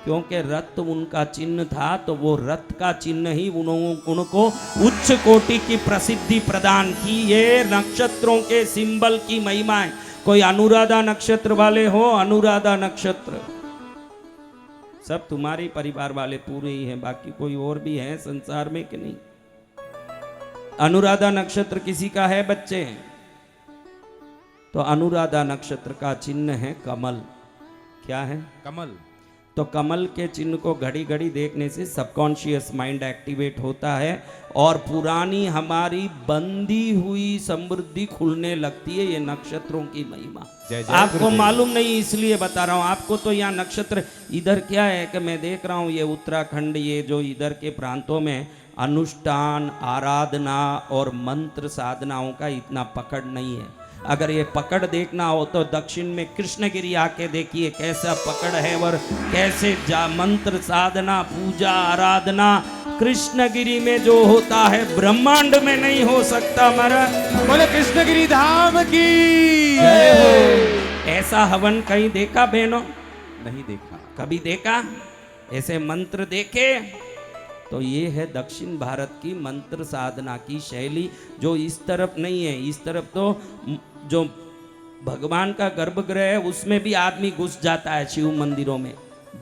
क्योंकि रथ उनका चिन्ह था, तो वो रथ का चिन्ह ही उनको उच्च कोटि की प्रसिद्धि प्रदान की। ये नक्षत्रों के सिंबल की महिमा है। कोई अनुराधा नक्षत्र वाले हो? अनुराधा नक्षत्र सब तुम्हारे परिवार वाले पूरे ही हैं, बाकी कोई और भी है संसार में कि नहीं? अनुराधा नक्षत्र किसी का है बच्चे? तो अनुराधा नक्षत्र का चिन्ह है कमल। क्या है? कमल। तो कमल के चिन्ह को घड़ी घड़ी देखने से सबकॉन्शियस माइंड एक्टिवेट होता है और पुरानी हमारी बंदी हुई समृद्धि खुलने लगती है। ये नक्षत्रों की महिमा जय जय आपको गुरुदेव। मालूम नहीं इसलिए बता रहा हूँ आपको। तो यहाँ नक्षत्र इधर क्या है कि मैं देख रहा हूँ ये उत्तराखंड, ये जो इधर के प्रांतों में अनुष्ठान, आराधना और मंत्र साधनाओं का इतना पकड़ नहीं है। अगर ये पकड़ देखना हो तो दक्षिण में कृष्णगिरी आके देखिए कैसा पकड़ है और कैसे मंत्र साधना, पूजा, आराधना कृष्णगिरी में जो होता है ब्रह्मांड में नहीं हो सकता। महाराज बोले कृष्णगिरी धाम की जय हो। ऐसा हवन कहीं देखा बहनों? नहीं देखा। कभी देखा? ऐसे मंत्र देखे? तो ये है दक्षिण भारत की मंत्र साधना की शैली, जो इस तरफ नहीं है। इस तरफ तो जो भगवान का गर्भगृह है उसमें भी आदमी घुस जाता है शिव मंदिरों में।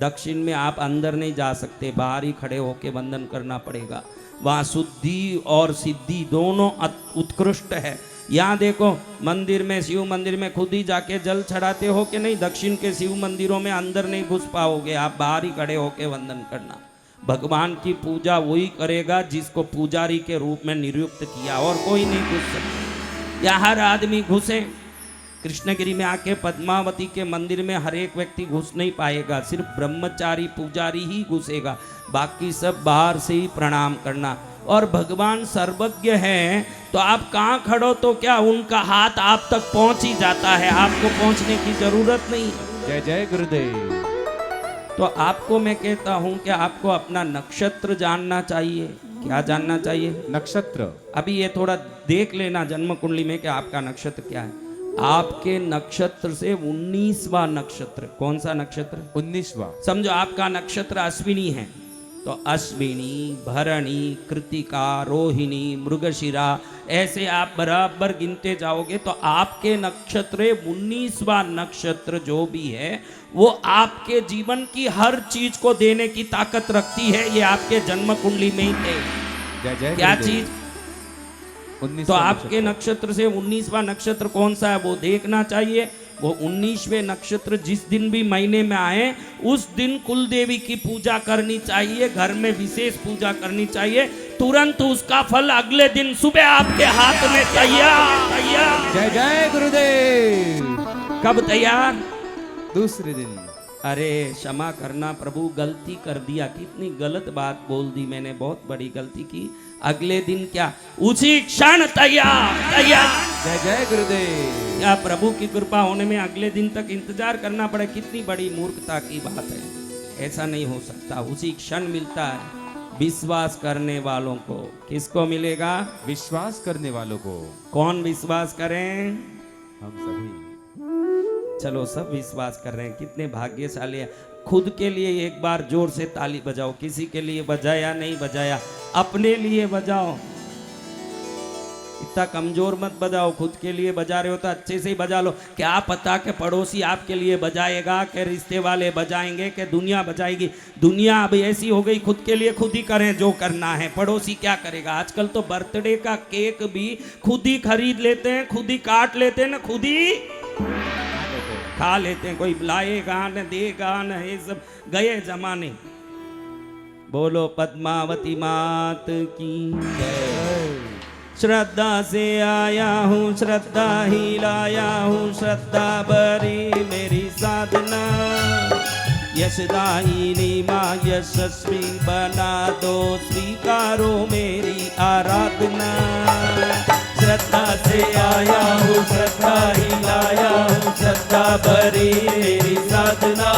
दक्षिण में आप अंदर नहीं जा सकते, बाहर ही खड़े होके वंदन करना पड़ेगा। वहाँ शुद्धि और सिद्धि दोनों उत्कृष्ट है। यहाँ देखो मंदिर में, शिव मंदिर में खुद ही जाके जल चढ़ाते हो कि नहीं? दक्षिण के शिव मंदिरों में अंदर नहीं घुस पाओगे, आप बाहर ही खड़े होके वंदन करना। भगवान की पूजा वही करेगा जिसको पुजारी के रूप में नियुक्त किया, और कोई नहीं घुस सकता। या हर आदमी घुसे? कृष्णगिरी में आके पद्मावती के मंदिर में हर एक व्यक्ति घुस नहीं पाएगा, सिर्फ ब्रह्मचारी पुजारी ही घुसेगा, बाकी सब बाहर से ही प्रणाम करना। और भगवान सर्वज्ञ हैं, तो आप कहाँ खड़ो तो क्या उनका हाथ आप तक पहुंच ही जाता है, आपको पहुंचने की जरूरत नहीं। जय जय गुरुदेव। तो आपको मैं कहता हूं कि आपको अपना नक्षत्र जानना चाहिए। क्या जानना चाहिए? नक्षत्र। अभी ये थोड़ा देख लेना जन्म कुंडली में कि आपका नक्षत्र क्या है। आपके नक्षत्र से 19वां नक्षत्र, कौन सा नक्षत्र? 19वां। समझो आपका नक्षत्र अश्विनी है, तो अश्विनी, भरणी, कृतिका, रोहिणी, मृगशिरा, ऐसे आप बराबर गिनते जाओगे तो आपके नक्षत्र 19वां नक्षत्र जो भी है वो आपके जीवन की हर चीज को देने की ताकत रखती है। ये आपके जन्म कुंडली में ही है। जय जय क्या गुरुदेव। चीज? 19वां तो आपके नक्षत्र से 19वां नक्षत्र कौन सा है वो देखना चाहिए। वो 19वें नक्षत्र जिस दिन भी महीने में आए उस दिन कुल देवी की पूजा करनी चाहिए, घर में विशेष पूजा करनी चाहिए। तुरंत उसका फल अगले दिन सुबह आपके हाथ में तैयार। जय जय गुरुदेव। कब तैयार? दूसरे दिन। अरे क्षमा करना प्रभु, गलती कर दिया, कितनी गलत बात बोल दी मैंने, बहुत बड़ी गलती की। अगले दिन क्या, उसी क्षण तैयार। जय जय गुरुदेव। या प्रभु की कृपा होने में अगले दिन तक इंतजार करना पड़े, कितनी बड़ी मूर्खता की बात है। ऐसा नहीं हो सकता, उसी क्षण मिलता है विश्वास करने वालों को। किसको मिलेगा? विश्वास करने वालों को। कौन विश्वास करें? हम सभी। चलो सब विश्वास कर रहे हैं, कितने भाग्यशाली है। खुद के लिए एक बार जोर से ताली बजाओ, किसी के लिए बजाया नहीं बजाया, अपने लिए बजाओ। इतना कमजोर मत बजाओ, खुद के लिए बजा रहे हो तो अच्छे से ही बजा लो। क्या पता कि पड़ोसी आपके लिए बजाएगा, कि रिश्ते वाले बजाएंगे, कि दुनिया बजाएगी। दुनिया अब ऐसी हो गई, खुद के लिए खुद ही करें जो करना है, पड़ोसी क्या करेगा। आजकल तो बर्थडे का केक भी खुद ही खरीद लेते हैं, खुद ही काट लेते हैं ना, खुद ही खा लेते हैं। कोई लाएगा न देगा न, ये सब गए जमाने। बोलो पद्मावती मात की जय। श्रद्धा से आया हूँ, श्रद्धा ही लाया हूँ, श्रद्धा भरी मेरी साधना। यशदायिनी माँ यशस्वी बना दो, स्वीकारो मेरी आराधना। श्रद्धा से आया हूँ, श्रद्धा ही लाया हूँ, श्रद्धा भरी मेरी साधना।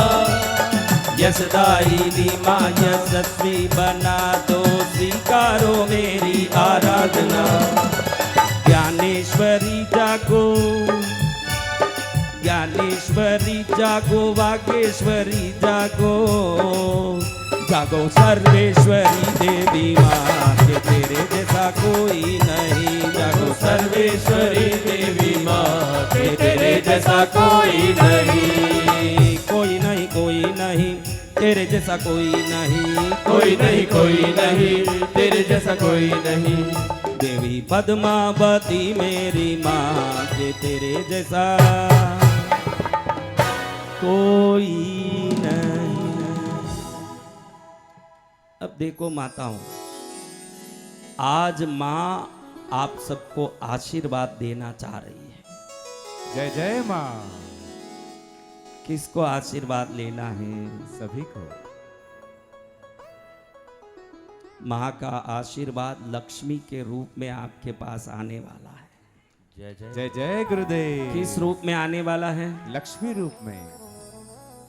यशदायिनी माँ यशस्वी बना दो, स्वीकारो मेरी आराधना। ज्ञानेश्वरी जागो, ज्ञानेश्वरी जागो, वागेश्वरी जागो, जागो सर्वेश्वरी देवी माँ, के तेरे जैसा कोई नहीं। जागो सर्वेश्वरी देवी माँ, के तेरे जैसा कोई नहीं। कोई नहीं, कोई नहीं, तेरे जैसा कोई नहीं। कोई नहीं, कोई नहीं, तेरे जैसा कोई नहीं। देवी पद्मावती मेरी माँ, के तेरे जैसा कोई नहीं। अब देखो माताओं, आज माँ आप सबको आशीर्वाद देना चाह रही है। जय जय माँ। किसको आशीर्वाद लेना है? सभी को। माँ का आशीर्वाद लक्ष्मी के रूप में आपके पास आने वाला है। जय जय। जय जय गुरुदेव। किस रूप में आने वाला है? लक्ष्मी रूप में।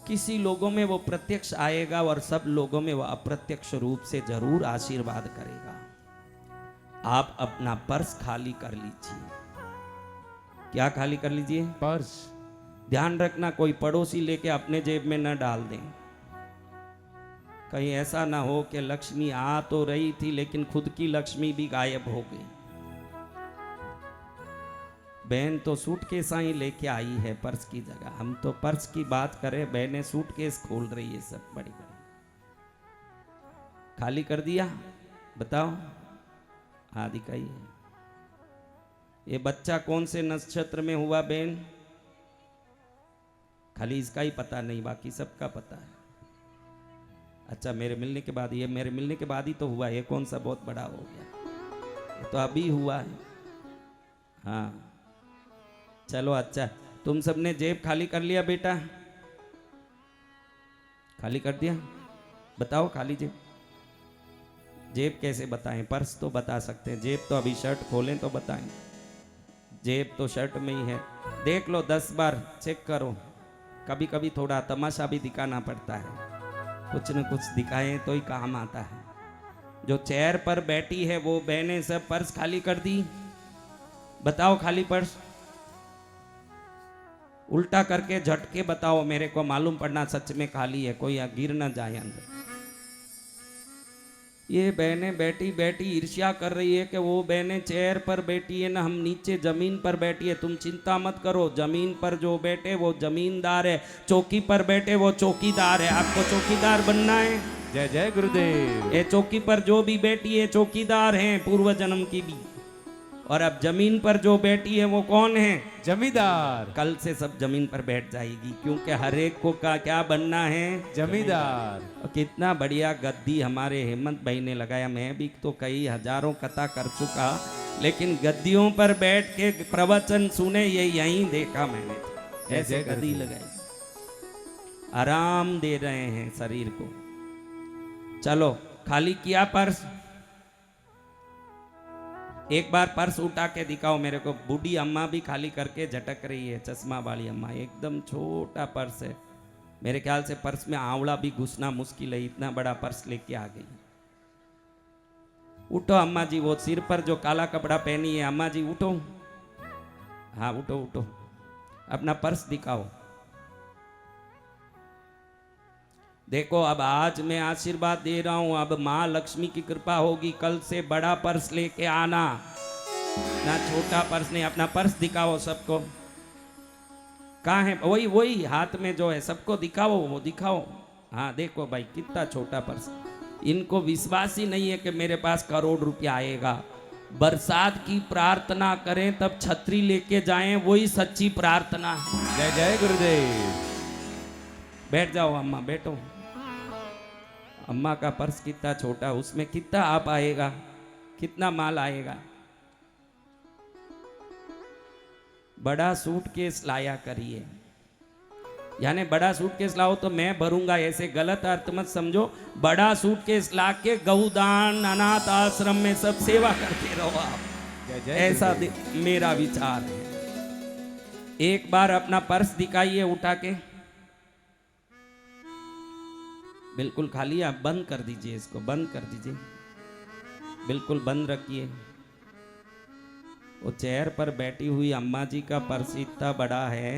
किसी लोगों में वो प्रत्यक्ष आएगा और सब लोगों में वो अप्रत्यक्ष रूप से जरूर आशीर्वाद करेगा। आप अपना पर्स खाली कर लीजिए। क्या खाली कर लीजिए? पर्स। ध्यान रखना कोई पड़ोसी लेके अपने जेब में न डाल दें। कहीं ऐसा ना हो कि लक्ष्मी आ तो रही थी लेकिन खुद की लक्ष्मी भी गायब हो गई। बहन तो सूटकेस ही लेके आई है पर्स की जगह। हम तो पर्स की बात करें, बहनें सूटकेस खोल रही है सब बड़ी बड़ी। खाली कर दिया? बताओ। हाँ दिखाइए। ये बच्चा कौन से नक्षत्र में हुआ बहन? खाली इसका ही पता नहीं, बाकी सबका पता है। अच्छा, मेरे मिलने के बाद, ये मेरे मिलने के बाद ही तो हुआ। ये कौन सा बहुत बड़ा हो गया? ये तो अभी हुआ है। हाँ चलो अच्छा, तुम सबने जेब खाली कर लिया बेटा? खाली कर दिया? बताओ खाली जेब। जेब कैसे बताएं? पर्स तो बता सकते हैं, जेब तो अभी शर्ट खोलें तो बताएं। जेब तो शर्ट में ही है। देख लो 10 बार चेक करो। कभी कभी थोड़ा तमाशा भी दिखाना पड़ता है, कुछ न कुछ दिखाएं तो ही काम आता है। जो चेयर पर बैठी है वो बहनें सब पर्स खाली कर दी? बताओ खाली पर्स। उल्टा करके झटके बताओ, मेरे को मालूम पड़ना सच में खाली है, कोई गिर ना जाए अंदर। ये बहनें बैठी बैठी ईर्ष्या कर रही है कि वो बहनें चेयर पर बैठी है ना, हम नीचे जमीन पर बैठी है। तुम चिंता मत करो, जमीन पर जो बैठे वो जमींदार है, चौकी पर बैठे वो चौकीदार है। आपको चौकीदार बनना है? जय जय गुरुदेव। ये चौकी पर जो भी बैठी है चौकीदार हैं पूर्व जन्म की भी, और अब जमीन पर जो बैठी है वो कौन है? जमींदार। कल से सब जमीन पर बैठ जाएगी, क्योंकि हर एक को का क्या बनना है? जमींदार। और कितना बढ़िया गद्दी हमारे हेमंत भाई ने लगाया। मैं भी तो कई हजारों कथा कर चुका, लेकिन गद्दियों पर बैठ के प्रवचन सुने ये यहीं देखा मैंने। ऐसे जय गद्दी गुरुदेव। लगाई, आराम दे रहे हैं शरीर को। चलो, खाली किया पर्स? एक बार पर्स उठा के दिखाओ मेरे को। बूढ़ी अम्मा भी खाली करके झटक रही है, चश्मा वाली अम्मा। एकदम छोटा पर्स है, मेरे ख्याल से पर्स में आंवला भी घुसना मुश्किल है, इतना बड़ा पर्स लेके आ गई। उठो अम्मा जी, वो सिर पर जो काला कपड़ा पहनी है, अम्मा जी उठो। हाँ उठो उठो, अपना पर्स दिखाओ। देखो, अब आज मैं आशीर्वाद दे रहा हूं, अब माँ लक्ष्मी की कृपा होगी। कल से बड़ा पर्स लेके आना, ना छोटा पर्स नहीं। अपना पर्स दिखाओ सबको। कहाँ है? वही वही हाथ में जो है, सबको दिखाओ, वो दिखाओ। हाँ देखो भाई, कितना छोटा पर्स। इनको विश्वास ही नहीं है कि मेरे पास करोड़ रुपया आएगा। बरसात की प्रार्थना करें तब छतरी लेके जाएं, वही सच्ची प्रार्थना है। जय जय गुरुदेव। बैठ जाओ अम्मा, बैठो। अम्मा का पर्स कितना छोटा, उसमें कितना आप आएगा, कितना माल आएगा। बड़ा सूटकेस लाया करिए, यानी बड़ा सूटकेस लाओ तो मैं भरूंगा, ऐसे गलत अर्थ मत समझो। बड़ा सूटकेस ला के गौदान, अनाथ आश्रम में सब सेवा करते रहो आप। जय जय ऐसा गुरुदेव। मेरा विचार है। एक बार अपना पर्स दिखाइए उठा के। बिल्कुल खाली, आप बंद कर दीजिए, इसको बंद कर दीजिए, बिल्कुल बंद रखिए। वो चेयर पर बैठी हुई अम्मा जी का पर्स इतना बड़ा है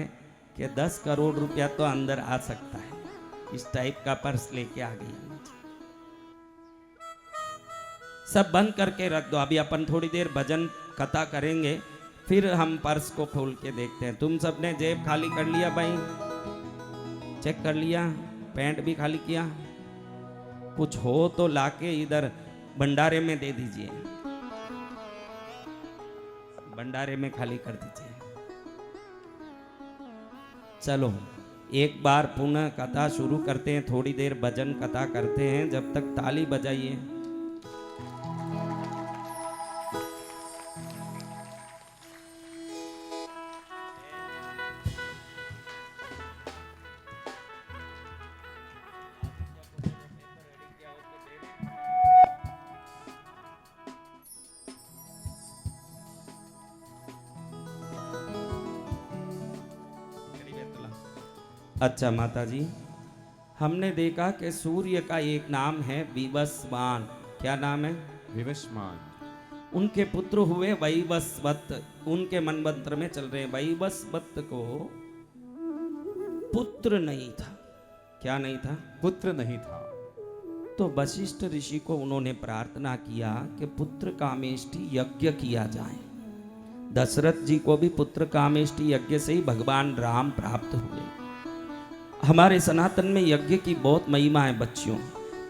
कि 10 करोड़ रुपया तो अंदर आ सकता है। इस टाइप का पर्स लेके आ गई अम्मा जी। सब बंद करके रख दो। अभी अपन थोड़ी देर भजन कथा करेंगे, फिर हम पर्स को खोल के देखते हैं। तुम सबने जेब खाली कर लिया भाई? चेक कर लिया? पैंट भी खाली किया? कुछ हो तो लाके इधर भंडारे में दे दीजिए, भंडारे में खाली कर दीजिए। चलो, एक बार पुनः कथा शुरू करते हैं। थोड़ी देर भजन कथा करते हैं, जब तक ताली बजाइए। अच्छा माता जी, हमने देखा कि सूर्य का एक नाम है विवस्वान। क्या नाम है? विवस्वान। उनके पुत्र हुए वैवस्वत। उनके मनवंतर में चल रहे हैं। वैवस्वत को पुत्र नहीं था। क्या नहीं था? पुत्र नहीं था। तो वशिष्ठ ऋषि को उन्होंने प्रार्थना किया कि पुत्र कामेष्टि यज्ञ किया जाए। दशरथ जी को भी पुत्र कामेष्टि यज्ञ से ही भगवान राम प्राप्त हुए। हमारे सनातन में यज्ञ की बहुत महिमा है बच्चियों।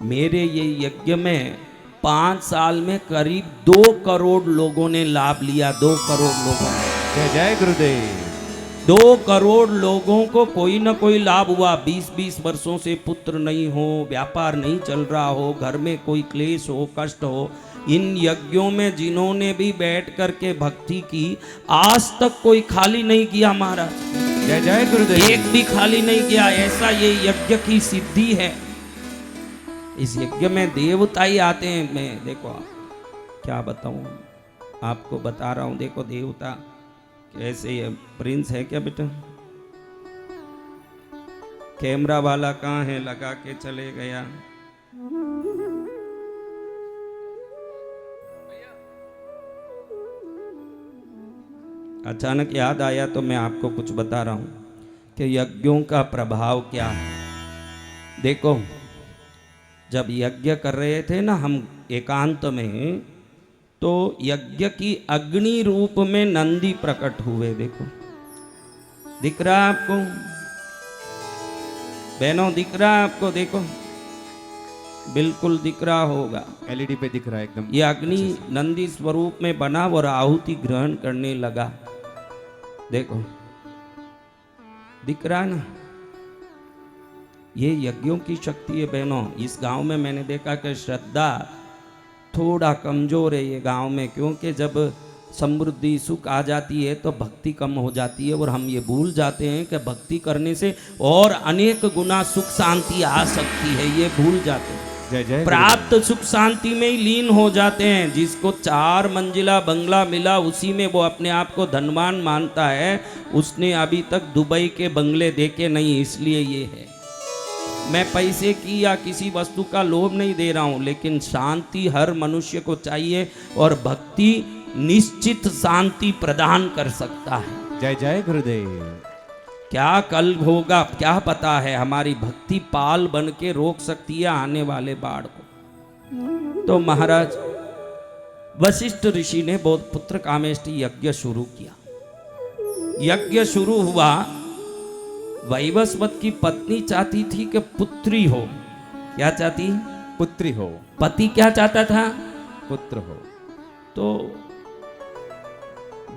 मेरे ये यज्ञ में 5 साल में करीब 2 करोड़ लोगों ने लाभ लिया। 2 करोड़ लोगों ने। जय जय गुरुदेव। 2 करोड़ लोगों को कोई ना कोई लाभ हुआ। 20-20 वर्षों से पुत्र नहीं हो, व्यापार नहीं चल रहा हो, घर में कोई क्लेश हो, कष्ट हो, इन यज्ञों में जिन्होंने भी बैठ करके भक्ति की, आज तक कोई खाली नहीं किया महाराज। जय जय गुरुदेव। एक भी खाली नहीं किया। ऐसा ये यज्ञ की सिद्धि है। इस यज्ञ में देवता ही आते हैं। मैं देखो, आप क्या बताऊं, आपको बता रहा हूं। देखो देवता कैसे। ये प्रिंस है क्या बेटा? कैमरा वाला कहाँ है? लगा के चले गया। अचानक याद आया तो मैं आपको कुछ बता रहा हूं कि यज्ञों का प्रभाव क्या है। देखो, जब यज्ञ कर रहे थे ना हम एकांत में, तो यज्ञ की अग्नि रूप में नंदी प्रकट हुए। देखो, दिख रहा है आपको बहनों? दिख रहा है आपको? देखो, बिल्कुल दिख रहा होगा। एलईडी पे दिख रहा है एकदम। ये अग्नि नंदी स्वरूप में बना और आहुति ग्रहण करने लगा। देखो दिख रहा है ना, ये यज्ञों की शक्ति है बहनों। इस गांव में मैंने देखा कि श्रद्धा थोड़ा कमजोर है ये गांव में, क्योंकि जब समृद्धि सुख आ जाती है तो भक्ति कम हो जाती है और हम ये भूल जाते हैं कि भक्ति करने से और अनेक गुना सुख शांति आ सकती है, ये भूल जाते हैं। जय जय प्राप्त सुख शांति में ही लीन हो जाते हैं। जिसको 4 मंजिला बंगला मिला उसी में वो अपने आप को धनवान मानता है, उसने अभी तक दुबई के बंगले देखे नहीं। इसलिए ये है, मैं पैसे की या किसी वस्तु का लोभ नहीं दे रहा हूं, लेकिन शांति हर मनुष्य को चाहिए और भक्ति निश्चित शांति प्रदान कर सकता है। जय जय गुरुदेव। क्या कल होगा क्या पता है, हमारी भक्ति पाल बन के रोक सकती है आने वाले बाढ़ को। तो महाराज वशिष्ठ ऋषि ने बौद्धपुत्र कामेष्टि यज्ञ शुरू किया। यज्ञ शुरू हुआ। वैवस्वत की पत्नी चाहती थी कि पुत्री हो। क्या चाहती? पुत्री हो। पति क्या चाहता था? पुत्र हो। तो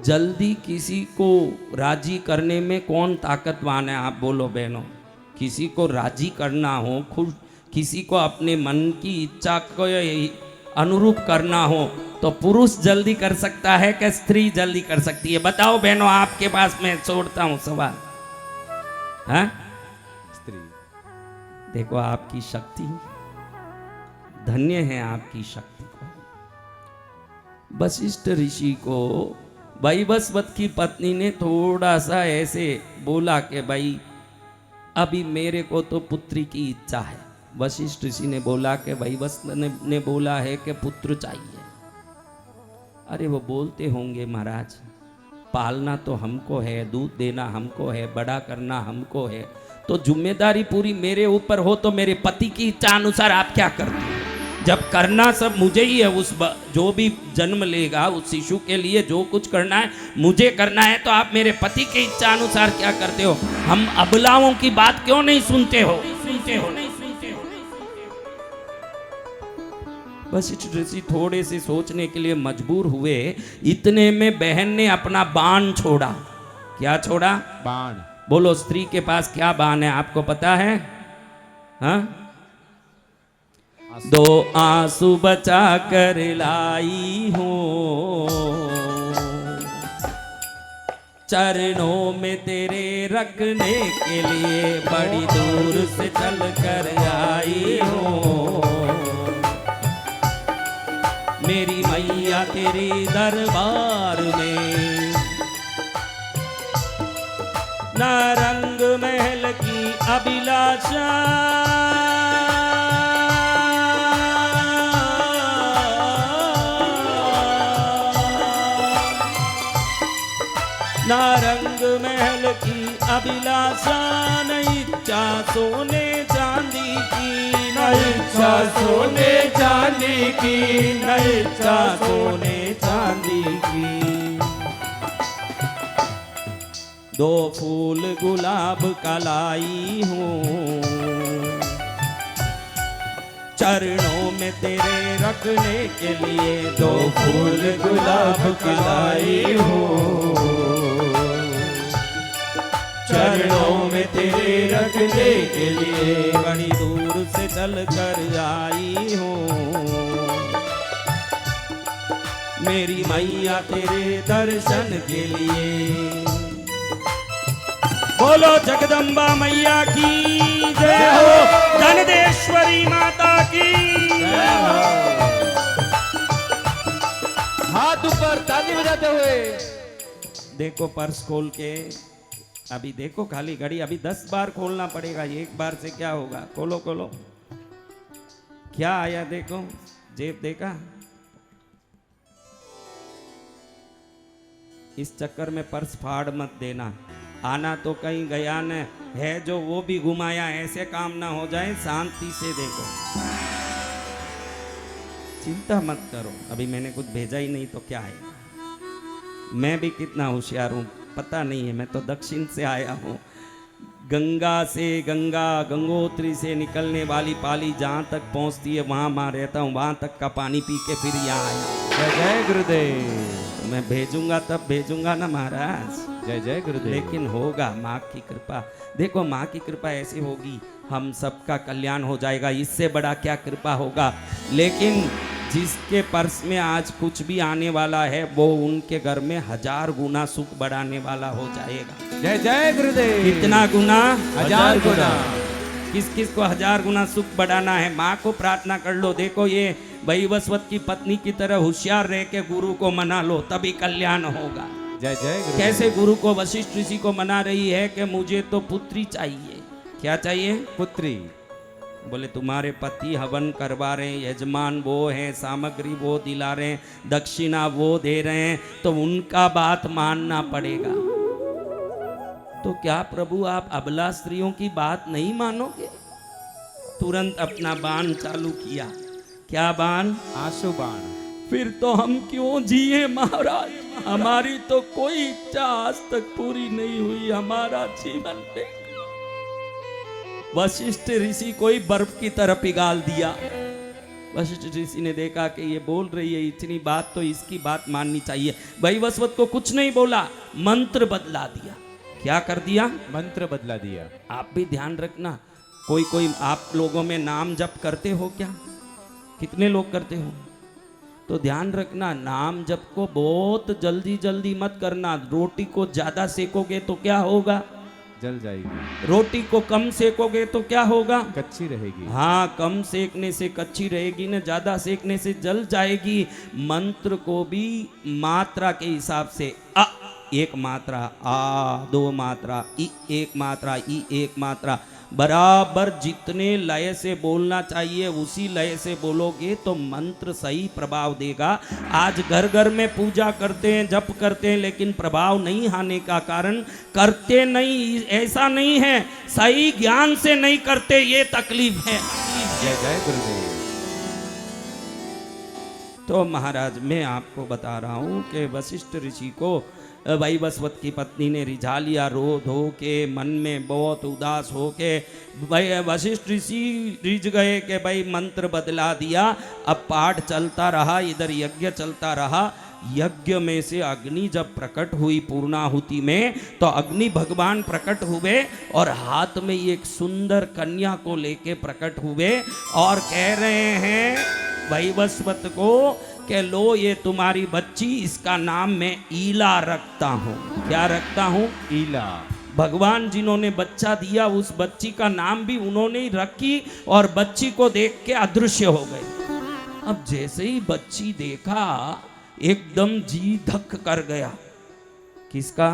जल्दी किसी को राजी करने में कौन ताकतवान है, आप बोलो बहनों। किसी को राजी करना हो, खुद किसी को अपने मन की इच्छा को अनुरूप करना हो तो पुरुष जल्दी कर सकता है कि स्त्री जल्दी कर सकती है? बताओ बहनों, आपके पास मैं छोड़ता हूं सवाल। हाँ? स्त्री। देखो आपकी शक्ति, धन्य है आपकी शक्ति को। वशिष्ठ ऋषि को वैवस्वत की पत्नी ने थोड़ा सा ऐसे बोला कि भाई अभी मेरे को तो पुत्री की इच्छा है। वशिष्ठ ऋषि ने बोला कि वैवस्वत ने बोला है कि पुत्र चाहिए। अरे वो बोलते होंगे महाराज, पालना तो हमको है, दूध देना हमको है, बड़ा करना हमको है, तो जिम्मेदारी पूरी मेरे ऊपर हो तो मेरे पति की इच्छा अनुसार आप क्या करते हैं? जब करना सब मुझे ही है, उस जो भी जन्म लेगा उस शिशु के लिए जो कुछ करना है मुझे करना है, तो आप मेरे पति की इच्छा अनुसार क्या करते हो? हम अबलाओं की बात क्यों नहीं सुनते हो? वशिष्ठ ऋषि थोड़े से सोचने के लिए मजबूर हुए। इतने में बहन ने अपना बाण छोड़ा। क्या छोड़ा? बाण। बोलो, स्त्री के पास क्या बाण है आपको पता है? हाँ? 2 आंसू बचा कर लाई हूँ, चरणों में तेरे रखने के लिए बड़ी दूर से चल कर आई हूँ। मेरी मैया तेरे दरबार में ना रंग महल की अभिलाषा, ना रंग महल की अभिलाषा, न इच्छा सोने चांदी की, न इच्छा सोने चांदी की, न इच्छा सोने चांदी की। 2 फूल गुलाब का लाई हूँ, चरणों में तेरे रखने के लिए 2 फूल गुलाब का लाई हूँ, चरणों में तेरे रखने के लिए बड़ी दूर से चल कर आई हूँ। मेरी मैया तेरे दर्शन के लिए। बोलो जगदम्बा मैया की जय हो, धनदेश्वरी माता की जय हो। हाथ ऊपर ताली बजाते हुए। देखो पर्स खोल के, अभी देखो खाली घड़ी, अभी 10 बार खोलना पड़ेगा, एक बार से क्या होगा? खोलो खोलो, क्या आया देखो, जेब देखा? इस चक्कर में पर्स फाड़ मत देना। आना तो कहीं गया न है जो वो भी घुमाया, ऐसे काम ना हो जाए। शांति से देखो, चिंता मत करो। अभी मैंने कुछ भेजा ही नहीं तो क्या है। मैं भी कितना होशियार हूँ पता नहीं है, मैं तो दक्षिण से आया हूँ। गंगा गंगोत्री से निकलने वाली पाली जहाँ तक पहुँचती है वहाँ मैं रहता हूँ, वहाँ तक का पानी पी के फिर यहाँ आया। जय जय गुरुदेव। तो मैं भेजूंगा तब भेजूंगा ना महाराज, जय जय गुरुदेव। लेकिन होगा माँ की कृपा। देखो माँ की कृपा ऐसी होगी, हम सबका कल्याण हो जाएगा, इससे बड़ा क्या कृपा होगा। लेकिन जिसके पर्स में आज कुछ भी आने वाला है वो उनके घर में 1000 गुना सुख बढ़ाने वाला हो जाएगा। जय जय गुरुदेव। कितना गुना? 1000 गुना। किस किस को 1000 गुना सुख बढ़ाना है? माँ को प्रार्थना कर लो। देखो ये वैवस्वत की पत्नी की तरह होशियार रह के गुरु को मना लो, तभी कल्याण होगा। जय जय गुरुदेव। कैसे गुरु को वशिष्ठ ऋषि को मना रही है कि मुझे तो पुत्री चाहिए। क्या चाहिए? पुत्री। बोले तुम्हारे पति हवन करवा रहे हैं, यजमान वो हैं, सामग्री वो दिला रहे हैं, दक्षिणा वो दे रहे हैं, तो उनका बात मानना पड़ेगा। तो क्या प्रभु आप अबला स्त्रियों की बात नहीं मानोगे? तुरंत अपना बाण चालू किया। क्या बाण? आंसू बाण। फिर तो हम क्यों जिए महाराज, हमारी तो कोई इच्छा आज तक पूरी नहीं हुई, हमारा जीवन देखो। वशिष्ठ ऋषि को ही बर्फ की तरह पिघाल दिया। वशिष्ठ ऋषि ने देखा कि ये बोल रही है इतनी बात, तो इसकी बात माननी चाहिए। वैवस्वत को कुछ नहीं बोला, मंत्र बदला दिया। क्या कर दिया? मंत्र बदला दिया। आप भी ध्यान रखना, कोई कोई आप लोगों में नाम जप करते हो क्या? कितने लोग करते हो? तो ध्यान रखना, नाम जप को बहुत जल्दी जल्दी मत करना। रोटी को ज्यादा सेकोगे तो क्या होगा? जल जाएगी। रोटी को कम सेकोगे तो क्या होगा? कच्ची रहेगी। हाँ, कम सेकने से कच्ची रहेगी ना, ज्यादा सेकने से जल जाएगी। मंत्र को भी मात्रा के हिसाब से, अ एक मात्रा, आ 2 मात्रा, ई 1 मात्रा, ई 1 मात्रा, बराबर जितने लय से बोलना चाहिए उसी लय से बोलोगे तो मंत्र सही प्रभाव देगा। आज घर घर में पूजा करते हैं, जप करते हैं, लेकिन प्रभाव नहीं आने का कारण करते नहीं, ऐसा नहीं है, सही ज्ञान से नहीं करते, ये तकलीफ है। जय जय गुरुदेव। तो महाराज मैं आपको बता रहा हूँ कि वशिष्ठ ऋषि को वैवस्वत की पत्नी ने रिझा लिया, रो धो के मन में बहुत उदास हो के वशिष्ठ ऋषि रिझ गए कि भाई मंत्र बदला दिया। अब पाठ चलता रहा, इधर यज्ञ चलता रहा। यज्ञ में से अग्नि जब प्रकट हुई पूर्णाहुति में, तो अग्नि भगवान प्रकट हुए और हाथ में एक सुंदर कन्या को लेके प्रकट हुए और कह रहे हैं वैवस्वत को कि लो ये तुम्हारी बच्ची, इसका नाम मैं ईला रखता हूँ। क्या रखता हूँ? ईला। भगवान जिन्होंने बच्चा दिया उस बच्ची का नाम भी उन्होंने ही रखी और बच्ची को देख के अदृश्य हो गए। अब जैसे ही बच्ची देखा एकदम जी धक कर गया। किसका?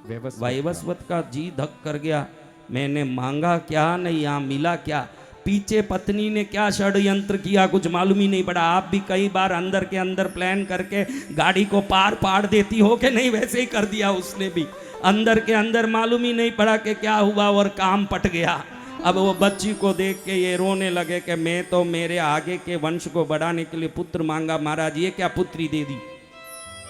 वैवस्वत का जी धक कर गया। मैंने मांगा क्या, नहीं यहाँ मिला क्या। पीछे पत्नी ने क्या षड्यंत्र किया कुछ मालूम ही नहीं पड़ा। आप भी कई बार अंदर के अंदर प्लान करके गाड़ी को पार पाड़ देती हो कि नहीं, वैसे ही कर दिया उसने भी। अंदर के अंदर मालूम ही नहीं पड़ा कि क्या हुआ और काम पट गया। अब वो बच्ची को देख के ये रोने लगे कि मैं तो मेरे आगे के वंश को बढ़ाने के लिए पुत्र मांगा, महाराज ये क्या पुत्री दे दी।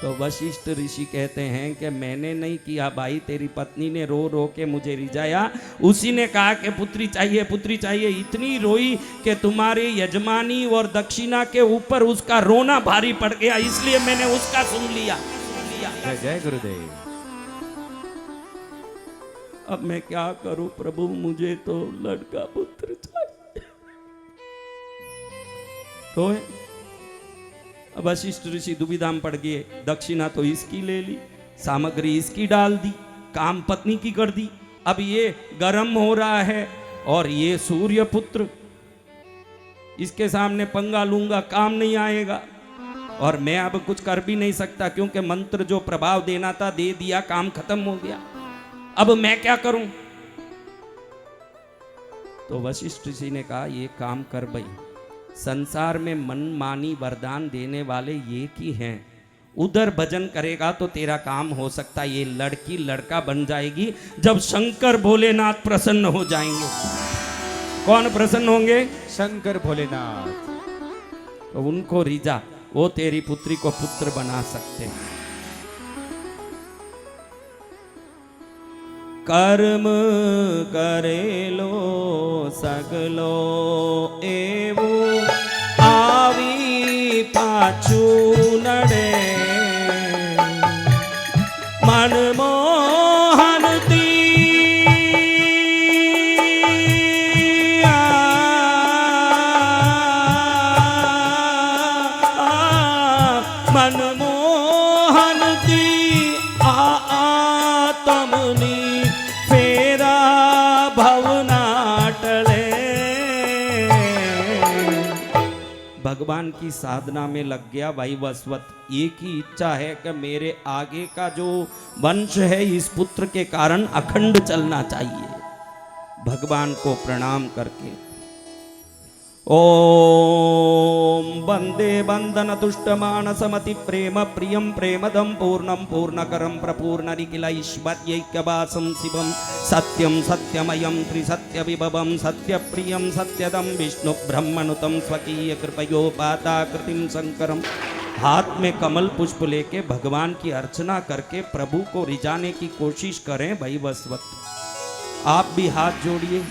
तो वशिष्ठ ऋषि कहते हैं कि मैंने नहीं किया भाई, तेरी पत्नी ने रो रो के मुझे रिझाया। उसी ने कहा कि पुत्री चाहिए, पुत्री चाहिए। इतनी रोई कि तुम्हारी यजमानी और दक्षिणा के ऊपर उसका रोना भारी पड़ गया, इसलिए मैंने उसका सुन लिया। जय जय गुरुदेव। अब मैं क्या करूं प्रभु, मुझे तो लड़का पुत्र चाहिए। रोए। अब वशिष्ठ ऋषि दुविधा में पड़ गए। दक्षिणा तो इसकी ले ली, सामग्री इसकी डाल दी, काम पत्नी की कर दी। अब ये गर्म हो रहा है और ये सूर्य पुत्र, इसके सामने पंगा लूंगा काम नहीं आएगा और मैं अब कुछ कर भी नहीं सकता क्योंकि मंत्र जो प्रभाव देना था दे दिया, काम खत्म हो गया। अब मैं क्या करूं? तो वशिष्ठ ऋषि ने कहा ये काम कर भाई, संसार में मनमानी वरदान देने वाले ये की हैं, उधर भजन करेगा तो तेरा काम हो सकता है। ये लड़की लड़का बन जाएगी जब शंकर भोलेनाथ प्रसन्न हो जाएंगे। कौन प्रसन्न होंगे? शंकर भोलेनाथ। तो उनको रिझा, वो तेरी पुत्री को पुत्र बना सकते हैं। कर्म करेलो सगलो एवो आवी पाछू नडे मनमोहन मनमोहन ती आतमनी फेरा भवनाटले। भगवान की साधना में लग गया वैवस्वत। एक ही इच्छा है कि मेरे आगे का जो वंश है इस पुत्र के कारण अखंड चलना चाहिए। भगवान को प्रणाम करके ओम वंदे वंदन तुष्ट मानसमति प्रेम प्रियम प्रेमदम पूर्णम पूर्णकरम प्रपूर्णरिकिलैश्वर्यैक्यवासं शिवम सत्यम सत्यमयम त्रिसत्य विभवम सत्यप्रियम सत्यदम विष्णु ब्रह्मनुतम स्वकीय कृपयोपाताकृतिम शंकरम। हाथ में कमल पुष्प लेके भगवान की अर्चना करके प्रभु को रिझाने की कोशिश करें वैवस्वत। आप भी हाथ जोड़िए।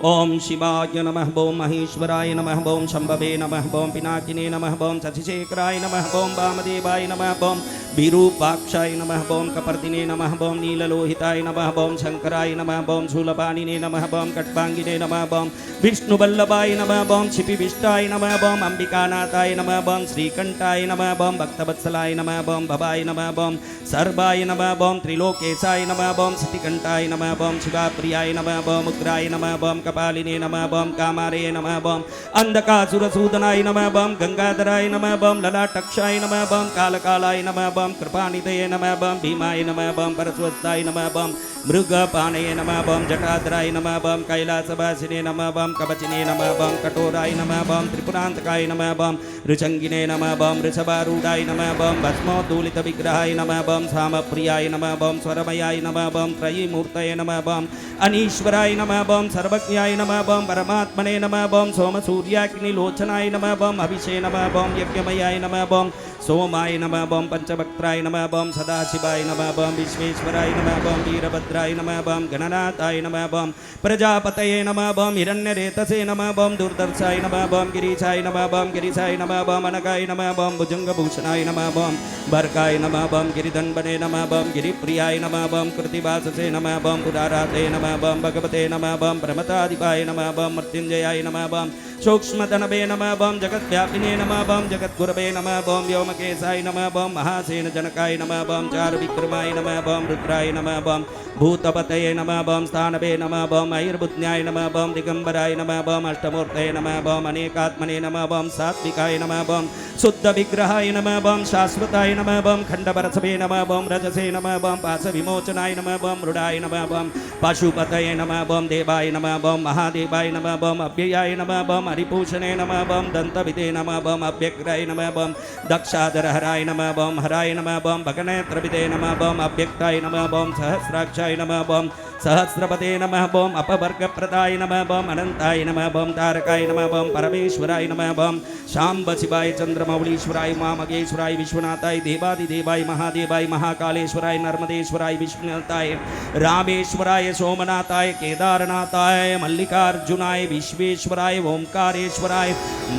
ओम शिवाय नमः ओम महेश्वराय नमः ओम शंभवे नमः ओम पिनाकिने नमः ओम शशिशेखराय नमः ओम वामदेवाय नमः ओम विरूपाक्षाय नमः ओम कपर्दिने नमः ओम नीललोहिताय नमः ओम शंकराय नमः ओम शूलपाणिने नमः ओम कट्वांगिने नमः ओम विष्णुवल्लभाय नमः ओम क्षिपिविष्टाय नमः ओम अंबिकानाथाय नमः ओम श्रीकंठाय नमः ओम भक्तवत्सलाय नमः ओम भवाय नमः ओम सर्वाय नमः ओम त्रिलोकेशाय नमः ओम सिद्धिकंठाय नमः ओम शिवाप्रियाय नमः ओम उग्राय नमः ओम कपालिने नमः ओम कामारे नमः ओम अंधकासुरसूदनाय नमः ओम गंगाधराय नमः ओम ललाटक्षाय नमः ओम कालकालाय नमः ओम कृपानिधये नमः ओम भीमाय नमः ओम परस्वस्ताय नमः ओम मृगपाणये नमः ओम जटाधराय नमः ओम कैलासवासिने नमः ओम कवचिने नमः ओम कठोराय नमः ओम त्रिपुरांतकाय नमः ओम ऋचंगिने नमः ओम वृषभारूढ़ाय नमः ओम भस्मोद्धूलित विग्रहाय नमः ओम सामप्रियाय नमः ओम स्वरमयाय नमः ओम त्रयीमूर्तये नमः ओम अनीश्वराय नमः ओम सर्वज्ञाय नमः ओम परमात्मने नमः ओम सोमसूर्याग्निलोचनाय नमः ओम अभिषे नमः ओम यज्ञमयाय नमः ओम सोमाय नमः ओम पंचवक्त्राय नमः ओम सदाशिवाय नमः ओम विश्वेश्वराय नमः ओम वीरभद्राय नमः ओम गणनाथाय नमः ओम प्रजापतये नमः ओम हिरण्यरेतसे नमः ओम दुर्दर्शाय नमः ओम गिरीशाय नमः ओम गिरीशाय नमः ओम अनगाय नमः ओम भुजंगभूषणाय नमः ओम भर्गाय नमः ओम गिरिधन्वने नमः ओम गिरिप्रियाय नमः ओम कृतिवाससे नमः ओम पुराराते नमः ओम भगवते नमः ओम प्रमताधिपाय नमः ओम मृत्युंजयाय नमः ओम सूक्ष्मतनवे नमः ओम जगद्व्यापिने नमः ओम जगद्गुरवे नमः ओम व्योमकेशाय नमः ओम महासेन जनकाय नमः ओम चारुविक्रमाय नमः ओम रुद्राय नमः ओम भूतपतये नमः ओम स्थानवे नमः ओम ऐर्बुद्ध्याय नमः ओम दिगंबराय नमः ओम अष्टमूर्तये नमः ओम अनेकात्मने नमः ओम सात्विकाय नमः ओम शुद्ध विग्रहाय नमः ओम शाश्वताय नमः ओम खंडपरसवे नमः ओम रजसे नमः ओम पाशविमोचनाय नमः ओम मृडाय नमः ओम पशुपतये नमः ओम देवाय नमः ओम महादेवाय नमः ओम अव्ययाय नमः ओम हरिभूषणे नमः ओम दंतविदे नमः ओम अव्यग्राय नमः ओम दक्षाधरहराय नमः ओम हराय नमः ओम भगनेत्रविदे नमः ओम अव्यक्ताय नमः ओम सहस्राक्षाय नमः ओम सहस्रपदे नमः ओम अपवर्गप्रदाय नमः ओम अनंताय नमः ओम तारकाय नमः ओम परमेश्वराय नमः ओम शांब शिवाय चंद्रमौलीश्वराय मामगेश्वराय विश्वनाथाय देवादिदेवाय महादेवाय महाकालेश्वराय नर्मदेश्वराय विष्णुनाथाय रामेश्वराय सोमनाथाय केदारनाथाय मल्लिकार्जुनाय विश्वेश्वराय ओंकारेश्वराय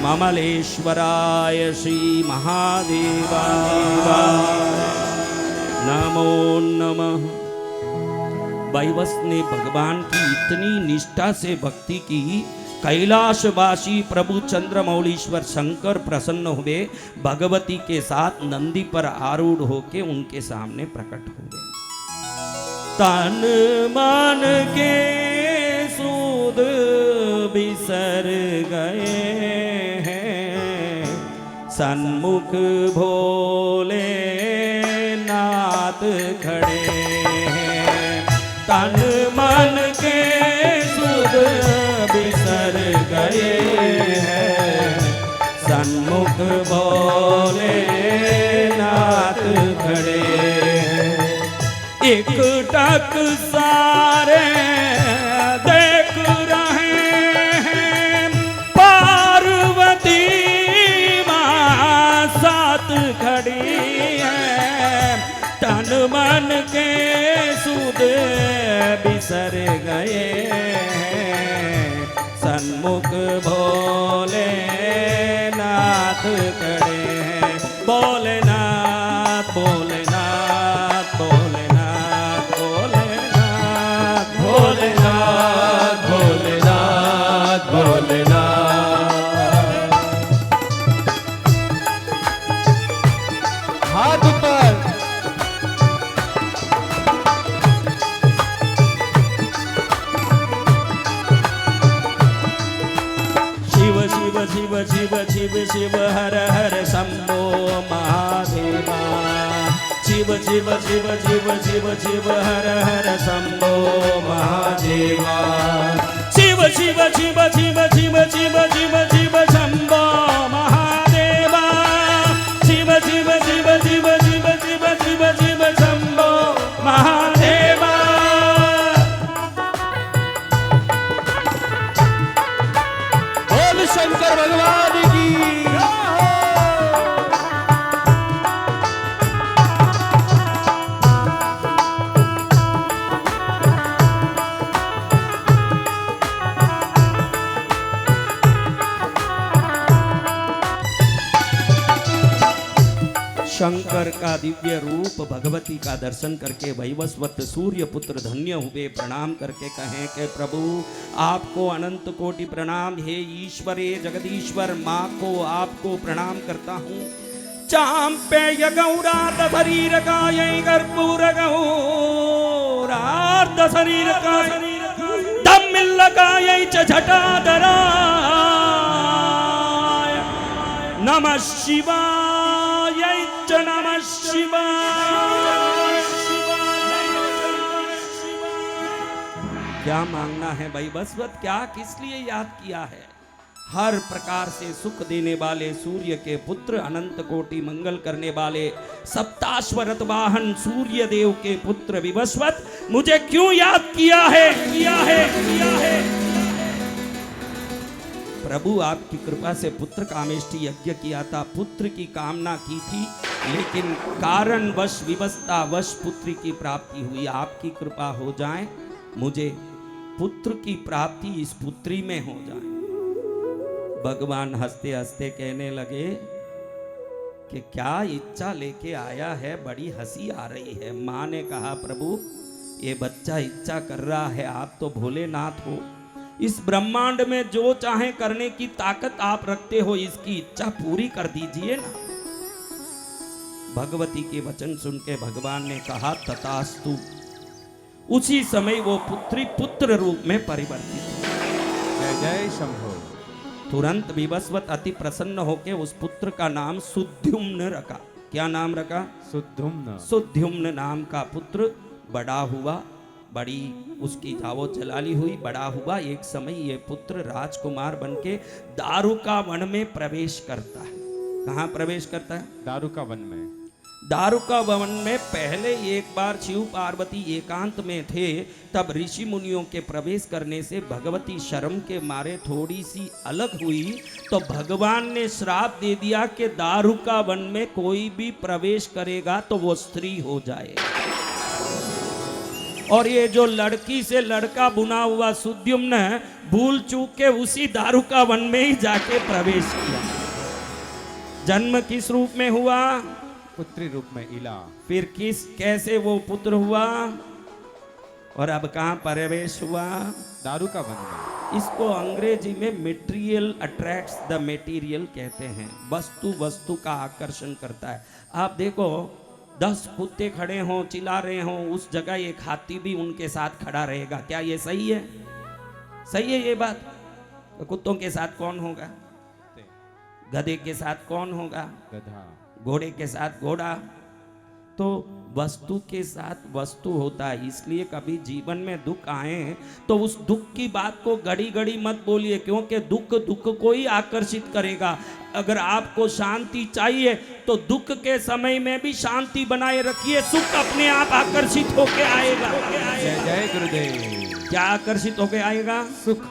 ममलेश्वराय श्री महादेवाय नमो नमः। वैवस ने भगवान की इतनी निष्ठा से भक्ति की, कैलाशवासी प्रभु चंद्रमौलीश्वर शंकर प्रसन्न हुए, भगवती के साथ नंदी पर आरूढ़ होके उनके सामने प्रकट हुए। तन मन के सूद बिसर गए हैं, सन्मुख भोले नाथ खड़े हैं। तन मन के सुध बिसर गए हैं, सन्मुख भोले नाथ खड़े हैं। एक टक सारे देख रहे हैं, पार्वती माँ साथ खड़ी है। तन मन के मुख भोले नाथ खड़े हैं। भोलेनाथ भोलेनाथ भोलेनाथ भोलेनाथ भोलेनाथ भोलेनाथ भोलेनाथ। हाथ ऊपर। शिव शिव शिव शिव शिव शिव हर हर शंभो महादेवा। शिव शिव शिव शिव शिव शिव हर हर शंभो महादेवा। शिव शिव शिव शिव शिव शिव शिव शिव शंभो महादेवा। शिव शिव शिव शिव शिव शिव शिव शिव शंभो महादेवा। बोल शंकर भगवान की। शंकर का दिव्य रूप भगवती का दर्शन करके वैवस्वत सूर्य पुत्र धन्य हुए। प्रणाम करके कहें कि प्रभु आपको अनंत कोटि प्रणाम। हे ईश्वरे जगदीश्वर माँ को आपको प्रणाम करता हूँ। चांपेय गौरा शरीर काय कर्पूर गौरार्ध शरीर काय दम्मिल काय च जटाधराय नमः शिवाय च नमः शिवाय। क्या मांगना है भाई बसवत? क्या किस लिए याद किया है? हर प्रकार से सुख देने वाले सूर्य के पुत्र, अनंत कोटि मंगल करने वाले सप्ताश्वरत वाहन सूर्य देव के पुत्र विवस्वत मुझे क्यों याद किया है? प्रभु आपकी कृपा से पुत्र कामेष्टि यज्ञ किया था, पुत्र की कामना की थी, लेकिन कारणवश विवशतावश पुत्र की प्राप्ति हुई। आपकी कृपा हो जाए, मुझे पुत्र की प्राप्ति इस पुत्री में हो जाए। भगवान हंसते हंसते कहने लगे कि क्या इच्छा लेके आया है? बड़ी हंसी आ रही है। माँ ने कहा प्रभु ये बच्चा इच्छा कर रहा है, आप तो भोलेनाथ हो, इस ब्रह्मांड में जो चाहे करने की ताकत आप रखते हो, इसकी इच्छा पूरी कर दीजिए ना। भगवती के वचन सुन के भगवान ने कहा तथास्तु। उसी समय वो पुत्री पुत्र रूप में परिवर्तित हुई। जय जय शंभो। तुरंत विवस्वत अति प्रसन्न होके उस पुत्र का नाम सुद्युम्न रखा। क्या नाम रखा? सुद्युम्न। सुद्युम्न नाम का पुत्र बड़ा हुआ, बड़ी उसकी धावो जलाली हुई, बड़ा हुआ। एक समय ये पुत्र राजकुमार बनके दारुका वन में प्रवेश करता है। कहाँ प्रवेश करता है? दारुका वन में। दारुका वन में पहले एक बार शिव पार्वती एकांत में थे, तब ऋषि मुनियों के प्रवेश करने से भगवती शर्म के मारे थोड़ी सी अलग हुई, तो भगवान ने श्राप दे दिया कि दारुका वन में कोई भी प्रवेश करेगा तो वो स्त्री हो जाए। और ये जो लड़की से लड़का बुना हुआ सुद्युम्न भूल चूक के उसी दारुका वन में ही जाके प्रवेश किया। जन्म किस रूप में हुआ? पुत्री रूप में इला। फिर कैसे वो पुत्र हुआ और अब कहाँ प्रवेश हुआ? दारुका वन में। इसको अंग्रेजी में मेटीरियल अट्रैक्ट्स द मेटीरियल कहते हैं। वस्तु का आकर्षण करता है। आप देखो 10 कुत्ते खड़े हों, चिल्ला रहे हों, उस जगह एक हाथी भी उनके साथ खड़ा रहेगा। क्या ये सही है? सही है ये बात? तो कुत्तों के साथ कौन होगा? गधे के साथ कौन होगा? गधा। घोड़े के साथ घोड़ा। तो वस्तु के साथ वस्तु होता है। इसलिए कभी जीवन में दुख आए तो उस दुख की बात को घड़ी घड़ी मत बोलिए, क्योंकि दुख को ही आकर्षित करेगा। अगर आपको शांति चाहिए तो दुख के समय में भी शांति बनाए रखिए, सुख अपने आप आकर्षित होके आएगा। जय जय गुरुदेव। क्या आकर्षित होके आएगा? सुख।